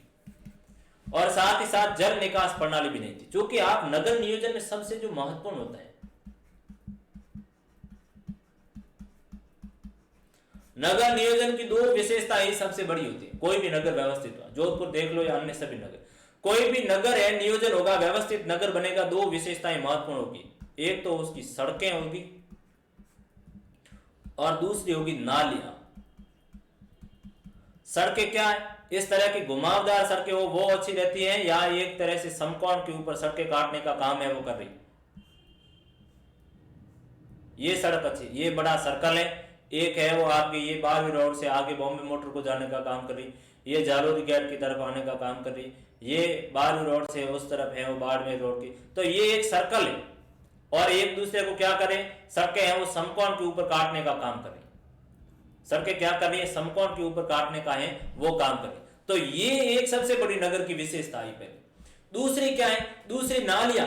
और साथ ही साथ जल निकास प्रणाली भी नहीं थी, क्योंकि आप नगर नियोजन में सबसे जो महत्वपूर्ण होता है, नगर नियोजन की दो विशेषताएं सबसे बड़ी होती है। कोई भी नगर व्यवस्थित हुआ, जोधपुर देख लो या अन्य सभी नगर, कोई भी नगर है नियोजन होगा, व्यवस्थित नगर बनेगा, दो विशेषताएं महत्वपूर्ण होगी। एक तो उसकी सड़कें होगी और दूसरी होगी नालियां। सड़कें क्या है, इस तरह की घुमावदार सड़कें हो वो अच्छी रहती है, या एक तरह से समकोण के ऊपर सड़कें काटने का काम है वो कर रही। ये सड़क अच्छी, ये बड़ा सर्कल है, एक है वो आपके ये 12वीं रोड से आगे बॉम्बे मोटर को जाने का काम कर रही, ये जालोरी गेट की तरफ आने का काम कर रही, ये 12वीं रोड से उस तरफ है वो बाड़मेर रोड की। तो ये एक सर्कल है और एक दूसरे को क्या करें, सड़कें हैं वो समकोण के ऊपर काटने का काम कर रही। सड़कें क्या कर रही है, समकोण के ऊपर काटने का है वो काम कर रही। तो ये एक सबसे बड़ी नगर की विशेषता है पहले। दूसरी क्या है, दूसरी नालियां।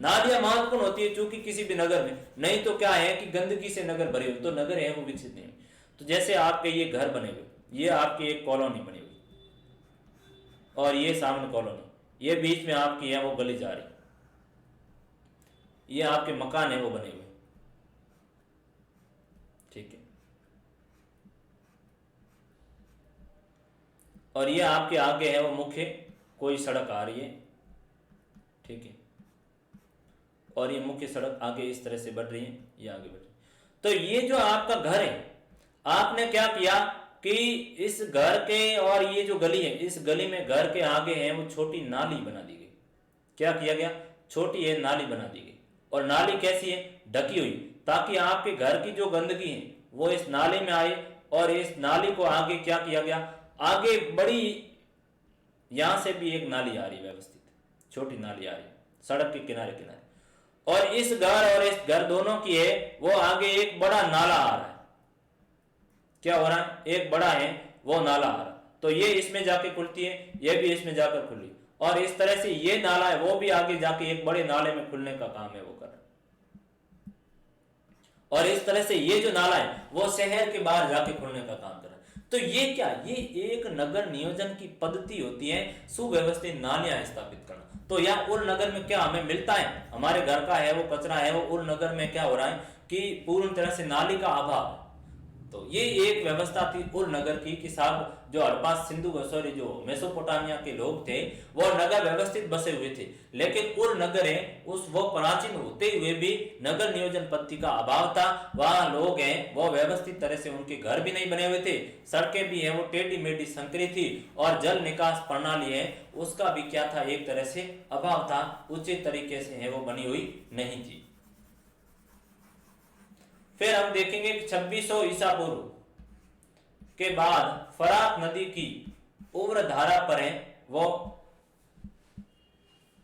नालियां महत्वपूर्ण होती है क्योंकि किसी भी नगर में, नहीं तो क्या है कि गंदगी से नगर भरे हुए, तो नगर है वो विकसित नहीं। तो जैसे आपके ये घर बने हुए, ये आपकी एक कॉलोनी बनी हुई और ये सामने कॉलोनी, ये बीच में आपकी है वो गली जा रही, ये आपके मकान है वो बने हुए, ठीक है। और ये आपके आगे है वो मुख्य कोई सड़क आ रही है, ठीक है। और ये मुख्य सड़क आगे इस तरह से बढ़ रही है, ये आगे बढ़ रही है। तो ये जो आपका घर है, आपने क्या किया कि इस घर के और ये जो गली है, इस गली में घर के आगे है वो छोटी नाली बना दी गई। क्या किया गया, छोटी है नाली बना दी गई। और नाली कैसी है, ढकी हुई, ताकि आपके घर की जो गंदगी है वो इस नाली में आए। और इस नाली को आगे क्या किया गया, आगे बड़ी, यहां से भी एक नाली आ रही व्यवस्थित, छोटी नाली आ रही सड़क के किनारे किनारे। और इस घर और इस घर दोनों की है वो आगे एक बड़ा नाला आ रहा है, क्या हो रहा है, एक बड़ा है वो नाला आ रहा, तो ये इसमें जाके खुलती है, ये भी इसमें जाकर खुली, और इस तरह से ये नाला है वो भी आगे जाके एक बड़े नाले में खुलने का काम है वो कर रहा है। और इस तरह से ये जो नाला है वो शहर के बाहर जाके खुलने का काम कर रहा है। तो ये क्या, ये एक नगर नियोजन की पद्धति होती है, सुव्यवस्थित नालियां स्थापित करना। तो यहाँ उर नगर में क्या हमें मिलता है, हमारे घर का है वो कचरा है, वो उर नगर में क्या हो रहा है कि पूर्ण तरह से नाली का अभाव है। तो ये एक व्यवस्था थी उर नगर की कि साहब जो हड़प्पा सिंधु सॉरी जो मेसोपोटामिया के लोग थे वो नगर व्यवस्थित बसे हुए थे, लेकिन उर नगर है उस वो प्राचीन होते हुए भी नगर नियोजन पद्धति का अभाव था। वहां लोग हैं वो व्यवस्थित तरह से, उनके घर भी नहीं बने हुए थे, सड़कें भी है वो टेढ़ी मेढ़ी संकरी थी, और जल निकास प्रणाली है उसका भी क्या था, एक तरह से अभाव था, उचित तरीके से है वो बनी हुई नहीं थी। फिर हम देखेंगे 2600 ईसा पूर्व के बाद फरात नदी की उग्र धारा पर है वो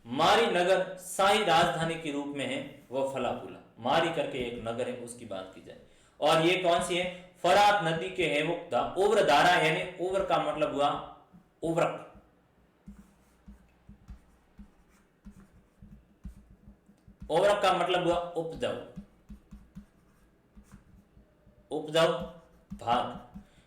मारी नगर शाही राजधानी के रूप में है वो फला फूला। मारी करके एक नगर है उसकी बात की जाए, और ये कौन सी है, फरात नदी के है वो उग्र धारा, यानी उग्र का मतलब हुआ उर्वरक, उर्वरक का मतलब हुआ उपजाऊ, उपजाऊ भाग,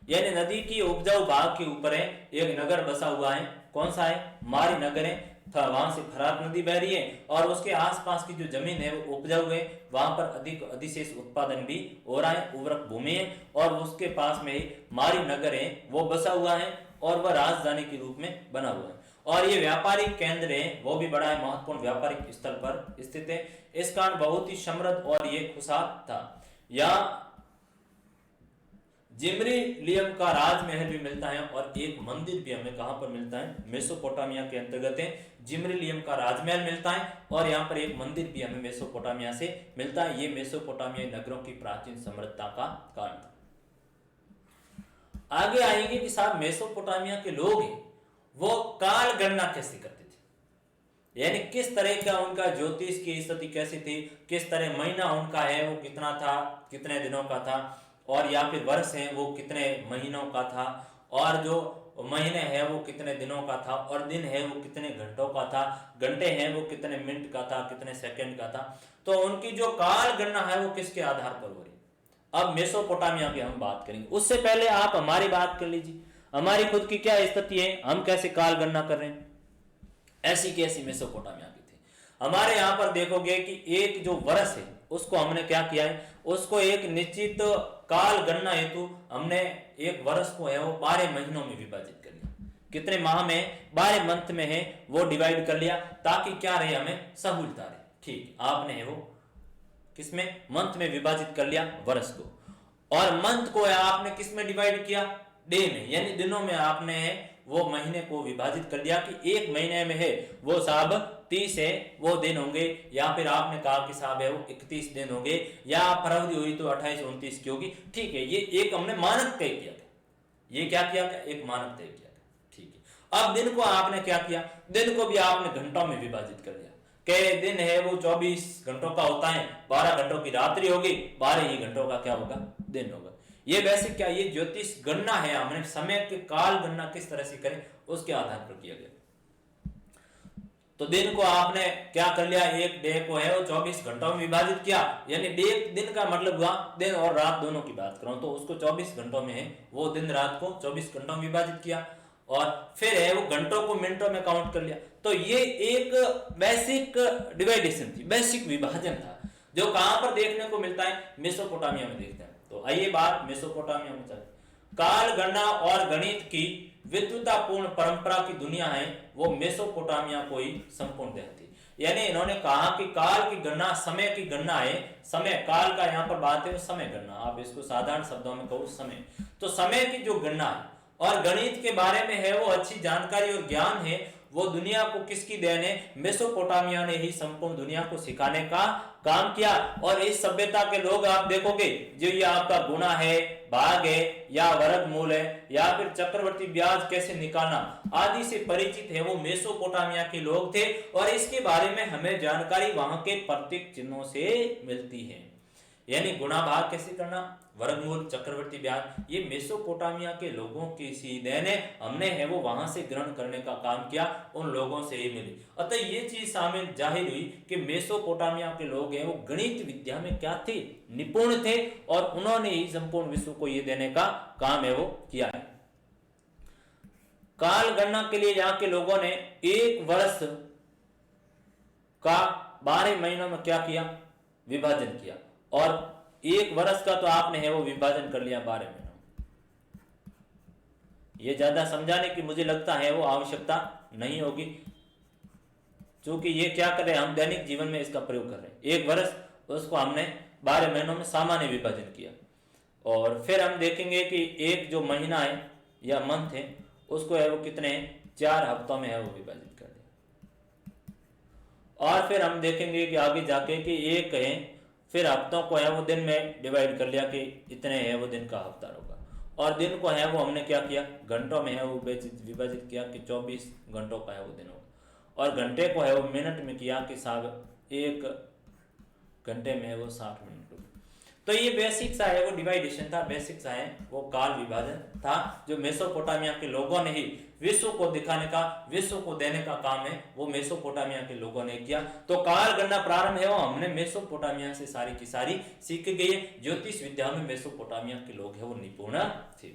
यानी नदी की उपजाऊ भाग के ऊपर है एक नगर बसा हुआ है, कौन सा है, मारी नगर है। वहां से फरात नदी बह रही है और उसके आसपास की जो जमीन है वो उपजाऊ है, वहां पर अधिक अधिशेष उत्पादन भी हो रहा है, उर्वरक भूमि है, और उसके पास में मारी नगर है वो बसा हुआ है और वह राजधानी के रूप में बना हुआ है, और ये व्यापारिक केंद्र है वो भी बड़ा है, महत्वपूर्ण व्यापारिक स्थल पर स्थित है। इस कारण बहुत ही समृद्ध और ये खुशहाल था। यहाँ जिम्रीलियम का राजमहल भी मिलता है, और एक मंदिर भी हमें कहां पर मिलता है, मेसोपोटामिया के अंतर्गत है, जिम्रीलियम का राजमहल मिलता है, और यहाँ पर एक मंदिर भी हमें मेसोपोटामिया से मिलता है। ये मेसोपोटामियाई नगरों की प्राचीन समृद्धता का कारण था। आगे आएंगे कि साहब मेसोपोटामिया के लोग हैं वो काल गणना कैसे करते थे, यानी किस तरह का उनका ज्योतिष की स्थिति कैसी थी, किस तरह महीना उनका है वो कितना था, कितने दिनों का था, और या फिर वर्ष है वो कितने महीनों का था, और जो महीने है वो कितने दिनों का था, और दिन है वो कितने घंटों का था, घंटे हैं वो कितने मिनट का था, कितने सेकंड का था। तो उनकी जो काल गणना है वो किसके आधार पर हो रही। अब मेसोपोटामिया की हम बात करेंगे, उससे पहले आप हमारी बात कर लीजिए, हमारी खुद की क्या स्थिति है, हम कैसे काल गणना कर रहे हैं। ऐसी कैसी मेसोपोटामिया की थी। हमारे यहाँ पर देखोगे कि एक जो वर्ष है उसको हमने क्या किया है, उसको एक निश्चित काल गणना हेतु हमने एक वर्ष को है वो 12 महीनों में विभाजित कर लिया। कितने माह में, 12 मंथ में है वो डिवाइड कर लिया, ताकि क्या रहे, हमें सहूलता रहे। ठीक, आपने है वो किसमें, मंथ में विभाजित कर लिया वर्ष को, और मंथ को आपने किस में डिवाइड किया, डे में, यानी दिनों में आपने है वो महीने को विभाजित कर दिया कि एक महीने में है वो साहब 30 है वो दिन होंगे, या फिर आपने कहा कि साहब है वो 31 दिन होंगे, या फरवरी हुई तो 28 29 की होगी। ठीक है, ये एक हमने मानक तय किया था, ये क्या किया था, एक मानक तय किया था। ठीक है, अब दिन को आपने क्या किया, दिन को भी आपने घंटों में विभाजित कर दिया, कि दिन है वो 24 घंटों का होता है, 12 घंटों की रात्रि होगी, 12 ही घंटों का क्या होगा, दिन होगा। ये वैसे क्या, ये ज्योतिष गणना है, हमने समय के काल गणना किस तरह से करें उसके आधार पर किया गया। तो दिन को आपने क्या कर लिया, एक डे को है वो 24 घंटों में विभाजित किया, यानी डे दिन का मतलब हुआ दिन और रात दोनों की बात करूं तो उसको 24 घंटों में है वो दिन रात को 24 घंटों में विभाजित किया, और फिर है वो घंटों को मिनटों में काउंट कर लिया। तो ये एक बेसिक डिवाइडेशन थी, बेसिक विभाजन था, जो कहां पर देखने को मिलता है, मेसोपोटामिया में देखते हैं। तो आइए बात मेसोपोटामिया में चले। काल गणना और गणित की विद्वतापूर्ण परंपरा की दुनिया है वो मेसोपोटामिया को ही संपूर्ण देन थी। यानी इन्होंने कहा कि काल की गणना समय की गणना है, समय काल का यहाँ पर बात है समय गणना, आप इसको साधारण शब्दों में कहो समय। तो समय की जो गणना है और गणित के बारे में है वो अच्छी जानकारी और ज्ञान है, वो दुनिया को किसकी देन है, मेसोपोटामिया ने ही संपूर्ण दुनिया को सिखाने का काम किया। और इस सभ्यता के लोग आप देखोगे जो ये आपका गुणा है, भाग है, या वर्गमूल है, या फिर चक्रवर्ती ब्याज कैसे निकालना आदि से परिचित है, वो मेसोपोटामिया के लोग थे। और इसके बारे में हमें जानकारी वहां के प्रतीक चिन्हों से मिलती है, यानी गुणा भाग कैसे करना, वर्गमूल, चक्रवर्ती ब्याज, ये मेसोपोटामिया के लोगों की सी देन है, हमने है वो वहां से ग्रहण करने का काम किया, उन लोगों से ही मिली। अतः ये चीज शामिल जाहिर हुई कि मेसोपोटामिया के लोग हैं वो गणित विद्या में क्या थे, निपुण थे, और उन्होंने ही संपूर्ण विश्व को ये देने का काम है वो किया है। काल गणना के लिए यहाँ के लोगों ने एक वर्ष का 12 महीनों में क्या किया, विभाजन किया, और एक वर्ष का तो आपने है वो विभाजन कर लिया 12 महीनों में। ये ज्यादा समझाने की मुझे लगता है वो आवश्यकता नहीं होगी, क्योंकि ये क्या कर रहे हैं, हम दैनिक जीवन में इसका प्रयोग कर रहे हैं। एक वर्ष उसको हमने 12 महीनों में सामान्य विभाजन किया, और फिर हम देखेंगे कि एक जो महीना है या मंथ है उसको है वो कितने 4 हफ्तों में है वो विभाजित कर दिया। और फिर हम देखेंगे कि आगे जाके कि एक है, फिर हफ्तों को है वो दिन में डिवाइड कर लिया कि इतने है वो दिन का हफ्ता होगा, और दिन को है वो हमने क्या किया, घंटों में है वो विभाजित किया कि 24 घंटों का है वो दिन होगा, और घंटे को है वो मिनट में किया कि साहब एक घंटे में है वो 60 मिनट। तो ये बेसिक सा है वो डिवाइडेशन था, बेसिक सा है वो काल विभाजन था, जो मेसोपोटामिया के लोगों ने ही विश्व को दिखाने का, विश्व को देने का काम है वो मेसोपोटामिया के लोगों ने किया। तो काल गणना प्रारंभ है वो हमने मेसोपोटामिया से सारी की सारी सीख गई है। ज्योतिष विद्या में मेसोपोटामिया के लोग है वो निपुण थे।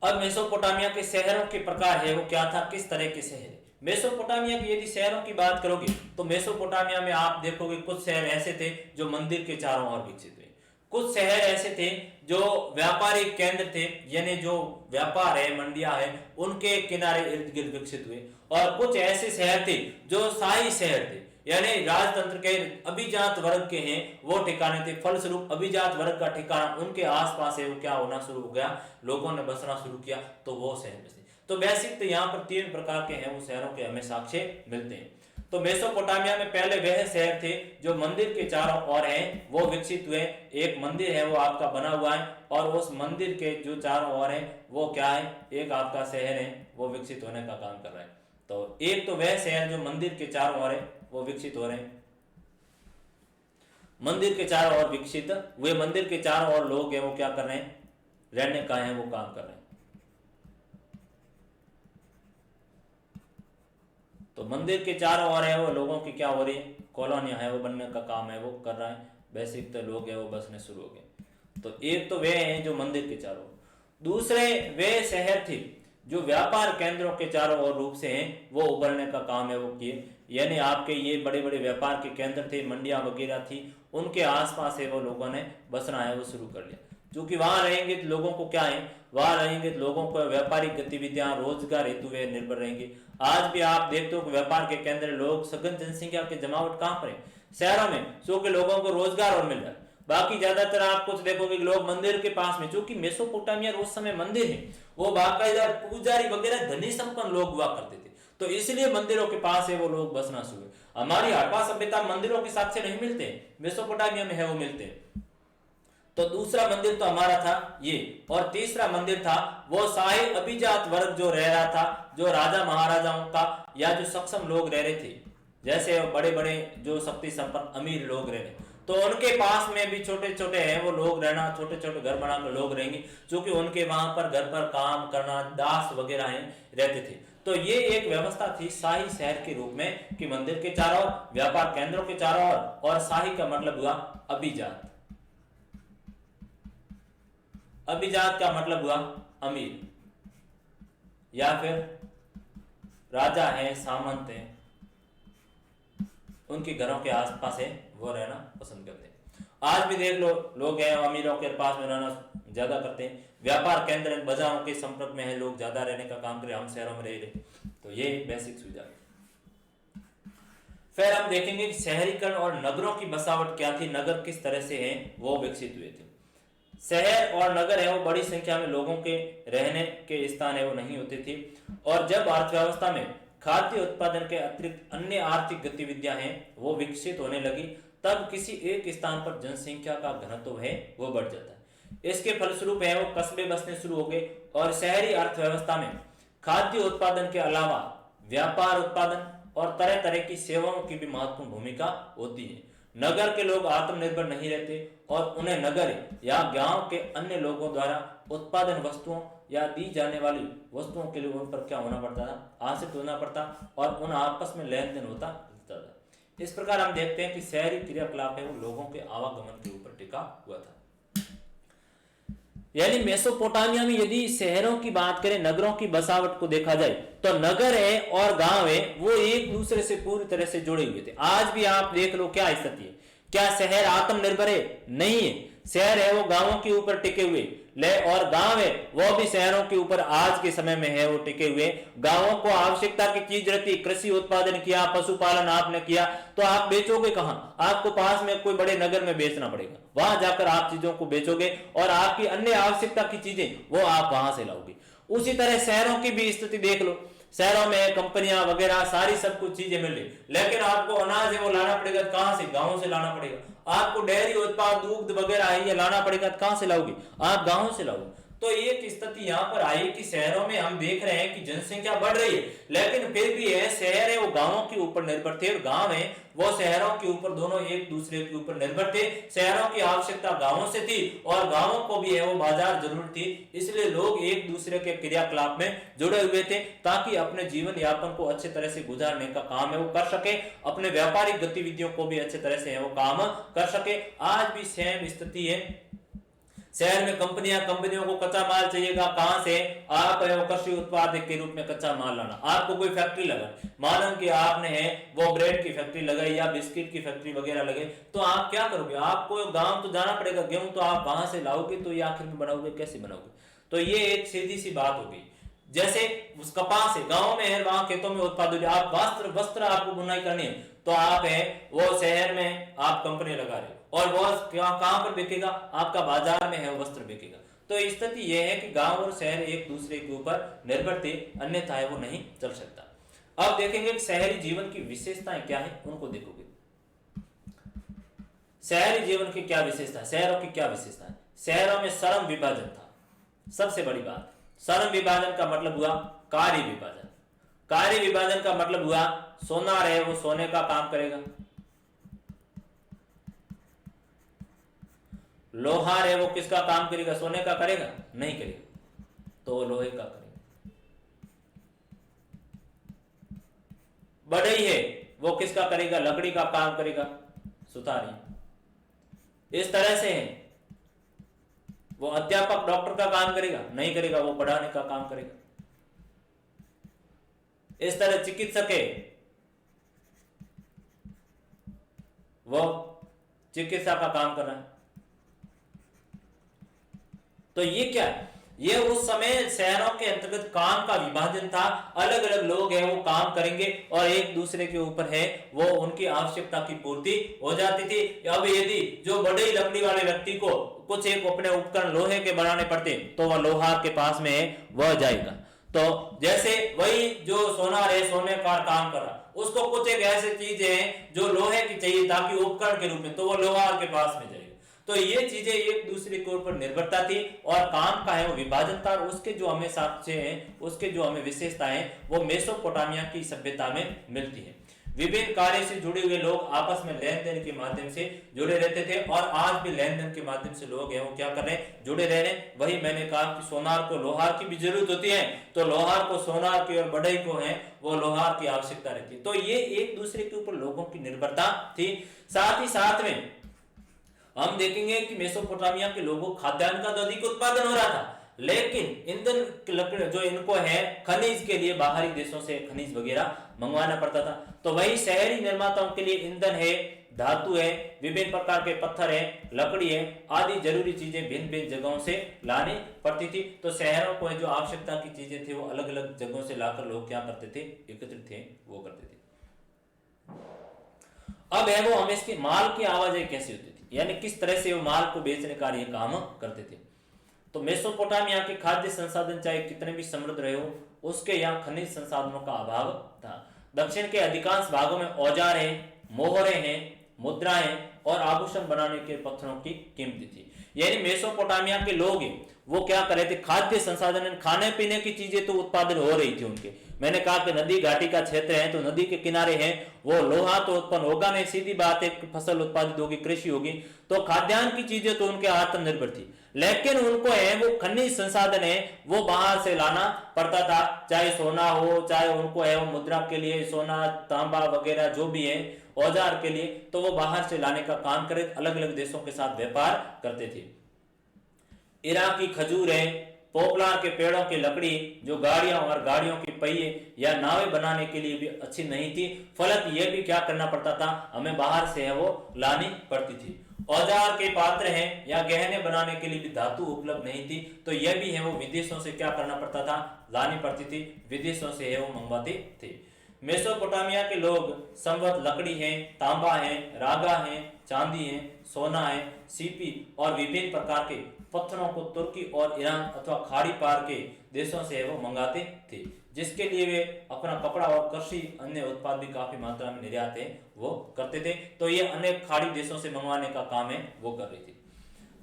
अब मेसोपोटामिया के शहरों के प्रकार है वो क्या था, किस तरह के शहर। मेसोपोटामिया की यदि शहरों की बात करोगे तो मेसोपोटामिया में आप देखोगे कुछ शहर ऐसे थे जो मंदिर के चारों ओर विकसित हुए, कुछ शहर ऐसे थे जो व्यापारिक केंद्र थे, यानी जो व्यापार है, मंडियां है, उनके किनारे इर्द गिर्द विकसित हुए, और कुछ ऐसे शहर थे जो शाही शहर थे, यानी राजतंत्र के अभिजात वर्ग के हैं वो ठिकाने थे। फलस्वरूप अभिजात वर्ग का ठिकाना उनके आसपास है वो क्या होना शुरू हो गया, लोगों ने बसना शुरू किया, तो वो शहर बसे। तो बेसिक तो यहाँ पर 3 प्रकार के हैं वो शहरों के हमें साक्ष्य मिलते हैं। तो मेसोपोटामिया में पहले वह शहर थे जो मंदिर के चारों ओर हैं वो विकसित हुए। एक मंदिर है वो आपका बना हुआ है, और उस मंदिर के जो चारों ओर है वो क्या है, एक आपका शहर है वो विकसित होने का काम कर रहा है। तो एक तो वह शहर जो मंदिर के चारों ओर है वो विकसित हो रहे हैं, मंदिर के चारों ओर विकसित हुए, मंदिर के चारों ओर लोग हैं वो क्या कर रहे हैं, रहने का है वो काम कर रहे हैं। तो मंदिर के चारों ओर है वो लोगों की क्या हो रही है, कॉलोनियां है वो बनने का काम है वो कर रहा है, बेसिक तो लोग है वो बसने शुरू हो गए। तो एक तो वे हैं जो मंदिर के चारों, दूसरे वे शहर थे जो व्यापार केंद्रों के चारों ओर रूप से हैं वो उभरने का काम है वो किए, यानी आपके ये बड़े बड़े व्यापार के केंद्र थे, मंडियां वगैरह थी, उनके आसपास है वो लोगों ने बसना है वो शुरू कर लिया। क्योंकि वहां रहेंगे तो लोगों को क्या है, वहां रहेंगे तो लोगों को व्यापारिक गतिविधियां, रोजगार हेतु वे निर्भर रहेंगे। आज भी आप देखते हो कि व्यापार के केंद्र लोग, सघन जनसंख्या के जमावट कहां पर है, शहरों में, क्योंकि लोगों को रोजगार और मिल रहा है। बाकी ज्यादातर आप कुछ देखोगे कि लोग मंदिर के पास में, चूंकि मेसोपोटामिया उस समय मंदिर है, वो बाकायदा पुजारी वगैरह धनी संपन्न लोग हुआ करते थे, तो इसलिए मंदिरों के पास है वो लोग बसना शुरू हुए। हमारी हड़प्पा सभ्यता मंदिरों के साक्ष्य नहीं मिलते, मेसोपोटामिया में है वो मिलते हैं। तो दूसरा मंदिर तो हमारा था ये, और तीसरा मंदिर था वो शाही अभिजात वर्ग जो रह रहा था, जो राजा महाराजाओं का या जो सक्षम लोग रह रहे थे, जैसे बड़े बड़े जो शक्ति संपन्न अमीर लोग रह रहे, तो उनके पास में भी छोटे छोटे हैं वो लोग रहना, छोटे छोटे घर बनाकर लोग रहेंगे, क्योंकि उनके वहां पर घर पर काम करना, दास वगैरह हैं रहते थे। तो ये एक व्यवस्था थी शाही शहर के रूप में कि मंदिर के चारों ओर, व्यापार केंद्रों के चारों ओर, और शाही का मतलब हुआ अभिजात, अभिजात का मतलब हुआ अमीर, या फिर राजा है, सामंत है, उनके घरों के आसपास है वो रहना पसंद करते हैं। आज भी देख लो लोग हैं अमीरों के पास में रहना ज्यादा करते हैं, व्यापार केंद्र बाजारों के संपर्क में है लोग, ज्यादा रहने का काम करें, हम शहरों में रह रहे। तो ये बेसिक सुविधा है। फिर हम देखेंगे कि शहरीकरण और नगरों की बसावट क्या थी, नगर किस तरह से है वो विकसित हुए थे। शहर और नगर है वो बड़ी संख्या में लोगों के रहने के स्थान है वो नहीं होते थे, और जब अर्थव्यवस्था में खाद्य उत्पादन के अतिरिक्त अन्य आर्थिक गतिविधियां हैं वो विकसित होने लगी, तब किसी एक स्थान पर जनसंख्या का घनत्व है वो बढ़ जाता है। इसके फलस्वरूप है वो कस्बे बसने शुरू हो गए, और शहरी अर्थव्यवस्था में खाद्य उत्पादन के अलावा व्यापार उत्पादन और तरह तरह की सेवाओं की भी महत्वपूर्ण भूमिका होती है। नगर के लोग आत्मनिर्भर नहीं रहते और उन्हें नगर या गांव के अन्य लोगों द्वारा उत्पादन वस्तुओं या दी जाने वाली वस्तुओं के लिए उन पर क्या होना पड़ता था, आश्रित होना पड़ता और उन आपस में लेन देन होता था। इस प्रकार हम देखते हैं कि शहरी क्रियाकलाप है वो लोगों के आवागमन के ऊपर टिका हुआ था। यानी मेसोपोटामिया में यदि शहरों की बात करें, नगरों की बसावट को देखा जाए तो नगर है और गांव है वो एक दूसरे से पूरी तरह से जुड़े हुए थे। आज भी आप देख लो क्या स्थिति है, क्या शहर आत्मनिर्भर है? नहीं है। शहर है वो गांवों के ऊपर टिके हुए ले और गांव है वो भी शहरों के ऊपर आज के समय में है वो टिके हुए। गांवों को आवश्यकता की चीज रहती, कृषि उत्पादन किया, पशुपालन आपने किया, तो आप बेचोगे कहां? आपको पास में कोई बड़े नगर में बेचना पड़ेगा, वहां जाकर आप चीजों को बेचोगे और आपकी अन्य आवश्यकता की चीजें वो आप वहां से लाओगे। उसी तरह शहरों की भी स्थिति देख लो, शहरों में कंपनियां वगैरह सारी सब कुछ चीजें मिल रही, लेकिन आपको अनाज है वो लाना पड़ेगा कहां से? गांव से लाना पड़ेगा। आपको डेयरी उत्पाद दूध वगैरह है ये लाना पड़ेगा, कहां से लाओगे? आप गांव से लाओगे। तो एक स्थिति यहां पर आई कि शहरों में हम देख रहे हैं कि जनसंख्या बढ़ रही है, लेकिन फिर भी है शहर है वो गांवों के ऊपर निर्भर थे और गांव है वो शहरों के ऊपर, दोनों एक दूसरे के ऊपर निर्भर थे। शहरों की आवश्यकता गांवों से थी और गांवों को भी है वो बाजार जरूरत थी, इसलिए लोग एक दूसरे के क्रियाकलाप में जुड़े हुए थे ताकि अपने जीवन यापन को अच्छे तरह से गुजारने का काम है वो कर सके, अपने व्यापारिक गतिविधियों को भी अच्छे तरह से है वो काम कर सके। आज भी सेम स्थिति है। शहर में कंपनियों को कच्चा माल चाहिएगा, कहां से? आप कृषि उत्पाद के रूप में कच्चा माल लाना। आपको कोई फैक्ट्री लगा, मानो कि आपने है वो ब्रेड की फैक्ट्री लगाई या बिस्किट की फैक्ट्री वगैरह लगे, तो आप क्या करोगे? आपको गांव तो जाना पड़ेगा, गेहूं तो आप वहां से लाओगे, तो ये आखिर में बनाओगे कैसे बनाओगे? तो ये एक सीधी सी बात हो गई। जैसे उस कपास है गांव में है, वहां खेतों में उत्पाद हो, आप वस्त्र आपको बुनाई करनी है, तो आप है वो शहर में आप कंपनी लगा रहे हो और वो कहां पर बिकेगा? आपका बाजार में है वो वस्त्र बिकेगा। तो स्थिति यह है कि गांव और शहर एक दूसरे के ऊपर निर्भर थे, अन्यथा वो नहीं चल सकता। अब देखेंगे कि शहरी जीवन की विशेषताएं क्या है, उनको देखोगे। शहरी जीवन की क्या विशेषता? शहरों की क्या विशेषता है? शहरों में श्रम विभाजन था, सबसे बड़ी बात। श्रम विभाजन का मतलब हुआ कार्य विभाजन। कार्य विभाजन का मतलब हुआ सोनार है वो सोने का काम करेगा, लोहार है वो किसका काम करेगा? सोने का करेगा? नहीं करेगा, तो वो लोहे का करेगा। बढ़ई है वो किसका करेगा? लकड़ी का काम करेगा, सुतारी। इस तरह से है वो अध्यापक डॉक्टर का काम करेगा? नहीं करेगा, वो पढ़ाने का काम करेगा। इस तरह चिकित्सक है वो चिकित्सा का काम कर रहा है। तो ये क्या है? ये उस समय शहरों के अंतर्गत काम का विभाजन था, अलग अलग लोग हैं वो काम करेंगे और एक दूसरे के ऊपर है वो उनकी आवश्यकता की पूर्ति हो जाती थी। अब यदि जो बड़ी लकड़ी वाले व्यक्ति को कुछ एक अपने उपकरण लोहे के बनाने पड़ते तो वह लोहार के पास में है वह जाएगा। तो जैसे वही जो सोनार है सोने का काम कर रहा, उसको कुछ एक ऐसी चीज है जो लोहे की चाहिए ताकि उपकरण के रूप में, तो वो लोहार के पास में जाएगा। तो ये चीजें एक दूसरे के ऊपर निर्भरता थी और काम का है वो विभाजन था। उसके जो हमें साक्ष्य हैं, उसके जो हमें विशेषता है वो मेसोपोटामिया की सभ्यता में मिलती है। विभिन्न कार्य से जुड़े हुए लोग आपस में लेन देन के माध्यम से जुड़े रहते थे और आज भी लेन देन के माध्यम से लोग हैं वो क्या कर रहे हैं? जुड़े रह रहे हैं। वही मैंने कहा कि सोनार को लोहार की भी जरूरत होती है, तो लोहार को सोनार की और बढ़ई को है वो लोहार की आवश्यकता रहती है। तो ये एक दूसरे के ऊपर लोगों की निर्भरता थी। साथ ही साथ में हम देखेंगे कि मेसोपोटामिया के लोगों खाद्यान्न का तो अधिक उत्पादन हो रहा था, लेकिन ईंधन जो इनको है खनिज के लिए बाहरी देशों से खनिज वगैरह मंगवाना पड़ता था। तो वही शहरी निर्माताओं के लिए ईंधन है, धातु है, विभिन्न प्रकार के पत्थर है, लकड़ी है आदि जरूरी चीजें भिन्न भिन्न जगहों से लानी पड़ती थी। तो शहरों को जो आवश्यकता की चीजें थी वो अलग अलग जगहों से लाकर लोग क्या करते थे? एकत्रित थे वो करते थे। अब है वो हमें इसके माल की आवाजाही कैसी होती थी, यानी किस तरह से वो माल को बेचने का ये काम करते थे। तो मेसोपोटामिया के खाद्य संसाधन चाहे कितने भी समृद्ध रहे हो, उसके यहाँ खनिज संसाधनों का अभाव था। दक्षिण के अधिकांश भागों में औजार है, मोहरे हैं, मुद्राएं और आभूषण बनाने के पत्थरों की कीमती थी। यानी मेसोपोटामिया के लोग हैं वो क्या कर रहे थे, खाद्य संसाधन, खाने पीने की चीजें तो उत्पादन हो रही थी उनके। मैंने कहा कि नदी घाटी का क्षेत्र है तो नदी के किनारे है, वो लोहा तो उत्पन्न होगा नहीं, सीधी बात है, फसल उत्पादित होगी, कृषि होगी, तो खाद्यान्न की चीजें तो उनके आत्मनिर्भर थी। लेकिन उनको है वो खनिज संसाधन है वो बाहर से लाना पड़ता था, चाहे सोना हो, चाहे उनको है वो मुद्रा के लिए सोना तांबा वगैरह जो भी है औजार के लिए, तो वो बाहर से लाने का काम करे, अलग अलग देशों के साथ व्यापार करते थे। इराकी खजूर है, पॉपुलर के पेड़ों की लकड़ी जो गाड़ियों और गाड़ियों के पहिए या नावें बनाने के लिए भी अच्छी नहीं थी, फलत यह भी क्या करना पड़ता था, हमें बाहर से है वो लानी पड़ती थी। औजार के पात्र हैं या गहने बनाने के लिए भी धातु उपलब्ध नहीं थी, तो यह भी है वो विदेशों से क्या करना पड़ता था, लानी पड़ती थी, विदेशों से है वो मंगवाते थे। मेसोपोटामिया के लोग संवत लकड़ी है, तांबा है, रागा है, चांदी है, सोना है, सीपी और विभिन्न प्रकार के पत्थरों को तुर्की और ईरान अथवा खाड़ी पार के देशों से वो मंगाते थे, जिसके लिए वे अपना कपड़ा और कृषि अन्य उत्पाद भी काफी मात्रा में निर्यात है वो करते थे। तो ये अनेक खाड़ी देशों से मंगवाने का काम है वो कर रही थी।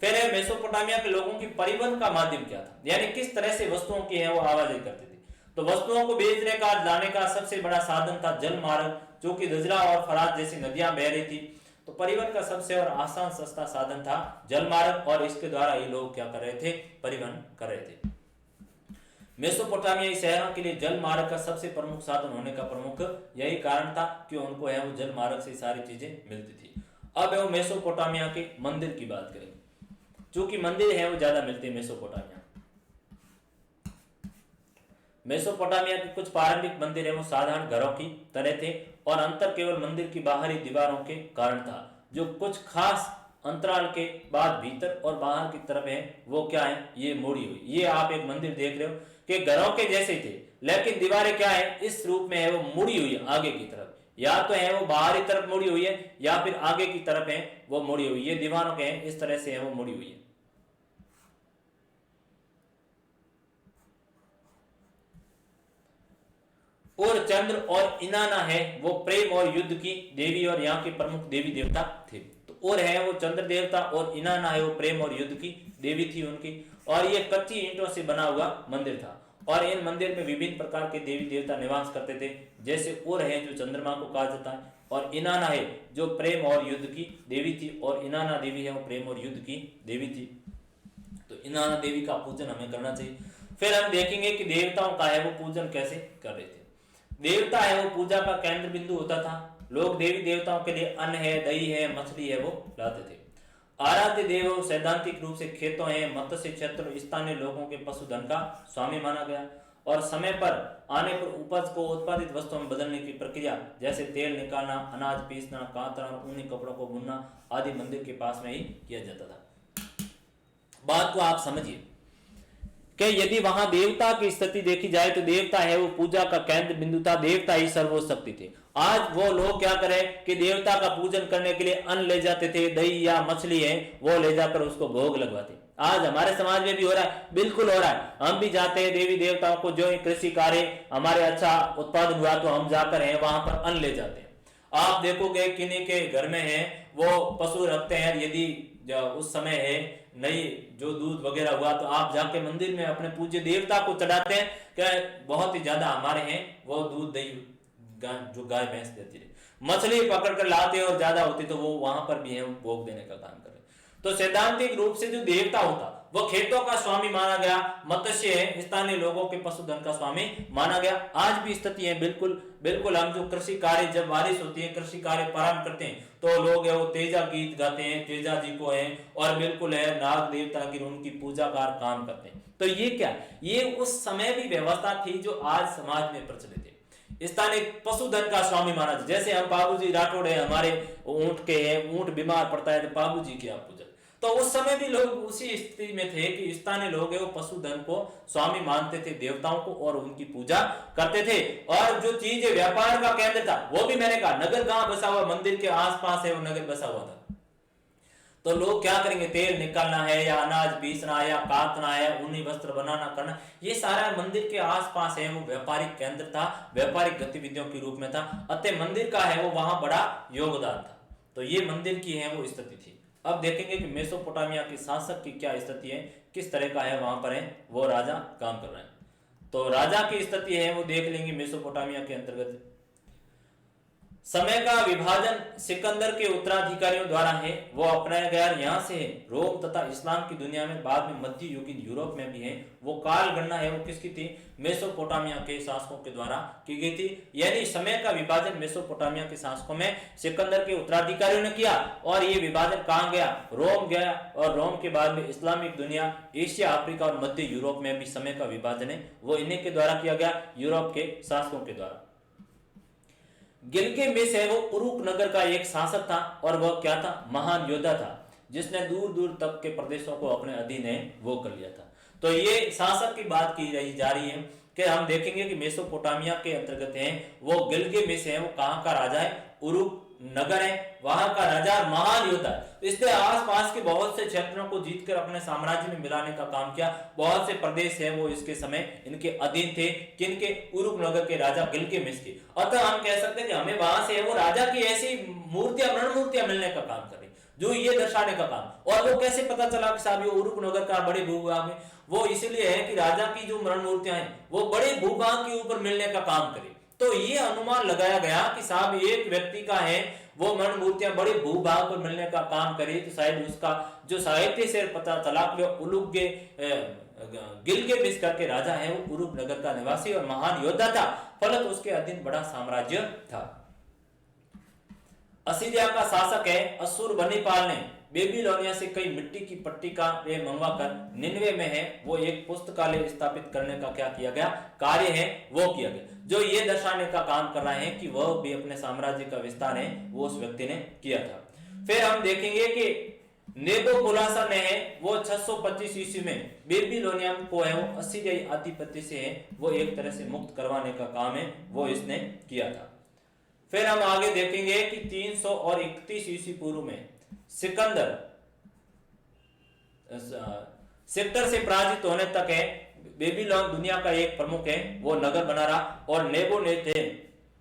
फिर मेसोपोटामिया के लोगों की परिवहन का माध्यम क्या था, यानी किस तरह से वस्तुओं की है वो आवाजाही करते थे। तो वस्तुओं को बेचने का लाने का सबसे बड़ा साधन था जल मार्ग, जो कि दजरा और फरात जैसी नदियां बह रही थी, तो परिवहन का सबसे और आसान सस्ता साधन था जल मार्ग, और इसके द्वारा ये लोग क्या कर रहे थे, परिवहन कर रहे थे। मेसोपोटामियाई शहरों के लिए जल मार्ग का सबसे प्रमुख साधन होने का प्रमुख यही कारण था कि उनको है वो जल मार्ग से सारी चीजें मिलती थी। अब है वो मेसोपोटामिया के मंदिर की बात करेंगे, चूंकि मंदिर है वो ज्यादा मिलते हैं मेसोपोटामिया। मेसोपोटामिया के कुछ पारंपरिक मंदिर है वो साधारण घरों की तरह थे, और अंतर केवल मंदिर की बाहरी दीवारों के कारण था, जो कुछ खास अंतराल के बाद भीतर और बाहर की तरफ है वो क्या है, ये मुड़ी हुई। ये आप एक मंदिर देख रहे हो कि घरों के जैसे थे, लेकिन दीवारें क्या है, इस रूप में है वो मुड़ी हुई है आगे की तरफ, या तो है वो बाहरी तरफ मुड़ी हुई है या फिर आगे की तरफ है वो मुड़ी हुई है, दीवारों के हैं इस तरह से है वो मुड़ी हुई है। और चंद्र और इनाना है वो प्रेम और युद्ध की देवी और यहाँ के प्रमुख देवी देवता थे। तो और है वो चंद्र देवता और इनाना है वो प्रेम और युद्ध की देवी थी उनकी, और ये कच्ची ईंटों से बना हुआ मंदिर था, और इन मंदिर में विभिन्न प्रकार के देवी देवता निवास करते थे, जैसे और है जो चंद्रमा को कहा जाता है, और इनाना है जो प्रेम और युद्ध की देवी थी, और इनाना देवी है वो प्रेम और युद्ध की देवी थी। तो इनाना देवी का पूजन हमें करना चाहिए। फिर हम देखेंगे कि देवताओं का है वो पूजन कैसे कर रहे थे। देवता है वो पूजा का केंद्र बिंदु होता था। लोग देवी देवताओं के लिए अन्न है, दही है, मछली है वो लाते थे। आराध्य देव सैद्धांतिक रूप से खेतों है, मत्स्य क्षेत्र, स्थानीय लोगों के पशुधन का स्वामी माना गया, और समय पर आने पर उपज को उत्पादित वस्तुओं में बदलने की प्रक्रिया, जैसे तेल निकालना, अनाज पीसना, कातरना, ऊनी कपड़ों को बुनना आदि मंदिर के पास में ही किया जाता था। बात को आप समझिए कि यदि वहां देवता की स्थिति देखी जाए तो देवता है वो पूजा का केंद्र बिंदु था, देवता ही सर्वोच्च शक्ति थे। आज वो लोग क्या करें कि देवता का पूजन करने के लिए अन्न ले जाते थे, दही या मछली है वो ले जाकर उसको भोग लगवाते। आज हमारे समाज में भी हो रहा है, बिल्कुल हो रहा है। हम भी जाते हैं देवी देवताओं को, जो कृषि कार्य हमारे अच्छा उत्पादन हुआ तो हम जाकर है वहां पर अन्न ले जाते हैं। आप देखोगे किन्हीं के घर में है वो पशु रखते हैं, यदि उस समय है नई जो दूध वगैरह हुआ तो आप जाके मंदिर में अपने पूज्य देवता को चढ़ाते हैं, क्या बहुत ही ज्यादा हमारे हैं वो दूध दही जो गाय भैंस देती रहे। मछली पकड़ कर लाते और ज्यादा होती तो वो वहां पर भी है भोग देने का काम करे। तो सैद्धांतिक रूप से जो देवता होता वो खेतों का स्वामी माना गया, मत्स्य है स्थानीय लोगों के पशुधन का स्वामी माना गया। आज भी स्थिति है बिल्कुल बिल्कुल। हम जो कृषि कार्य, जब बारिश होती है कृषि कार्य प्रारंभ करते हैं तो लोग है वो तेजा गीत गाते हैं, तेजा जी को है, और बिल्कुल है नाग देवता की उनकी पूजा का काम करते हैं। तो ये क्या, ये उस समय भी व्यवस्था थी जो आज समाज में प्रचलित है। स्थानीय पशुधन का स्वामी माना, जैसे हम बाबूजी राठौड़ है, हमारे ऊंट के हैं, ऊंट बीमार पड़ता है तो बाबूजी की आप पूजा। तो उस समय भी लोग उसी स्थिति में थे कि स्थानीय लोग है वो पशुधन को स्वामी मानते थे, देवताओं को, और उनकी पूजा करते थे। और जो चीज व्यापार का केंद्र था वो भी मैंने कहा नगर गांव बसा हुआ, मंदिर के आसपास है वो नगर बसा हुआ था। तो लोग क्या करेंगे, तेल निकालना है या अनाज पीसना या काटना है, ऊनी वस्त्र बनाना करना, ये सारा मंदिर के आसपास है वो व्यापारिक केंद्र था, व्यापारिक गतिविधियों के रूप में था। अतः मंदिर का है वो वहां बड़ा योगदान था। तो ये मंदिर की है वो स्थिति थी। अब देखेंगे कि मेसोपोटामिया के शासक की क्या स्थिति है, किस तरह का है वहां पर है वो राजा काम कर रहे हैं। तो राजा की स्थिति है वो देख लेंगे मेसोपोटामिया के अंतर्गत। समय का विभाजन सिकंदर के उत्तराधिकारियों द्वारा है वो अपनाया गया, यहाँ से है रोम तथा इस्लाम की दुनिया में, बाद में मध्य युगीन यूरोप में भी है। वो काल गणना है वो किसकी थी, मेसोपोटामिया के शासकों के द्वारा की गई थी। यानी समय का विभाजन मेसोपोटामिया के शासकों में सिकंदर के उत्तराधिकारियों ने किया, और ये विभाजन कहाँ गया, रोम गया, और रोम के बाद में इस्लामिक दुनिया, एशिया, अफ्रीका और मध्य यूरोप में भी समय का विभाजन है वो इन्हीं के द्वारा किया गया, यूरोप के शासकों के द्वारा। गिलगामेश है वो उरुक नगर का एक शासक था, और वह क्या था, महान योद्धा था, जिसने दूर दूर तक के प्रदेशों को अपने अधीन है वो कर लिया था। तो ये शासक की बात की जा रही है कि हम देखेंगे कि मेसोपोटामिया के अंतर्गत है वो गिलगामेश है वो कहाँ का राजा है, उरुक नगर है, वहां का राजा महान योद्धा है। इसने आसपास के बहुत से क्षेत्रों को जीतकर अपने साम्राज्य में मिलाने का काम किया। बहुत से प्रदेश है वो इसके समय इनके अधीन थे, किनके, उरुक नगर के राजा गिलगामेश के। अतः हम कह सकते हैं कि हमें वहां से वो राजा की ऐसी मूर्तियां, मरण मूर्तियां मिलने का काम कर रही, जो ये दर्शाने का काम। और वो कैसे पता चला कि साहब ये उरुक नगर का बड़े भूभाग में, वो इसलिए है कि राजा की जो मरण मूर्तियां हैं वो बड़े भूभाग के ऊपर मिलने का काम करे। तो ये अनुमान लगाया गया कि साहब एक व्यक्ति का है वो मरण मूर्तियां बड़े भूभाग पर मिलने का काम करे, तो शायद उसका जो साहित्य से पता चला कि उलुग गिलगामेश करके राजा है वो उरुक नगर का निवासी और महान योद्धा था, फलत उसके अधीन बड़ा साम्राज्य था। असीरिया का शासक है अश्शुरबनीपाल ने बेबीलोनिया से कई मिट्टी की पट्टिका मंगवाकर निन्वे में है वो एक पुस्तकालय स्थापित करने का क्या किया गया, कार्य है वो किया गया, जो ये दर्शाने का काम कर रहे हैं कि वह भी अपने साम्राज्य का विस्तार है वो उस व्यक्ति ने किया था। फिर हम देखेंगे कि नेबोपुलासर ने है वो 625 ईस्वी में बेबीलोनिया को है वो असीरियाई आधिपत्य से है वो एक तरह से मुक्त करवाने का काम है वो इसने किया था। फिर हम आगे देखेंगे कि 331 ईस्वी पूर्व में सिकंदर सेक्टर से पराजित होने तक है बेबीलोन दुनिया का एक प्रमुख है वो नगर बना रहा, और नेबोनेट है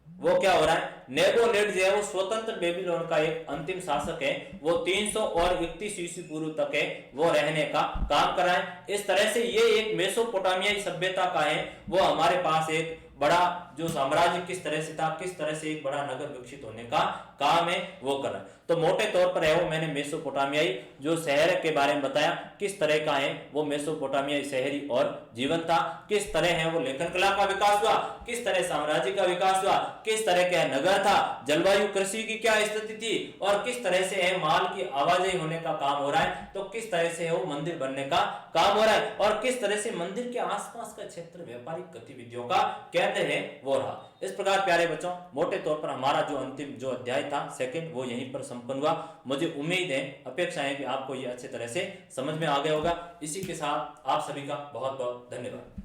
वो क्या हो रहा है, नेबोनेट जो है वो स्वतंत्र बेबीलोन का एक अंतिम शासक है वो 331 ईस्वी पूर्व तक है वो रहने का काम कर रहा है। इस तरह से ये एक मेसोपोटामियाई सभ्यता का है वो हमारे पास एक बड़ा जो साम्राज्य किस तरह से था, किस तरह से एक बड़ा नगर विकसित होने का काम है वो कर रहा है। तो मोटे तौर पर है वो मैंने मेसोपोटामियाई जो शहर के बारे में बताया, किस तरह का है वो मेसोपोटामियाई शहरी और जीवन था, किस तरह है वो लेखन कला का विकास हुआ, किस तरह साम्राज्य का विकास हुआ, किस तरह का नगर था, जलवायु कृषि की क्या स्थिति थी, और किस तरह से है माल की आवाजाही होने का काम हो रहा है, तो किस तरह से है वो मंदिर बनने का काम हो रहा है, और किस तरह से मंदिर के आसपास का क्षेत्र व्यापारिक गतिविधियों का केंद्र है वो रहा। इस प्रकार प्यारे बच्चों मोटे तौर पर हमारा जो अंतिम जो अध्याय था सेकंड वो यहीं पर संपन्न हुआ। मुझे उम्मीद है, अपेक्षा है कि आपको ये अच्छी तरह से समझ में आ गया होगा। इसी के साथ आप सभी का बहुत बहुत धन्यवाद।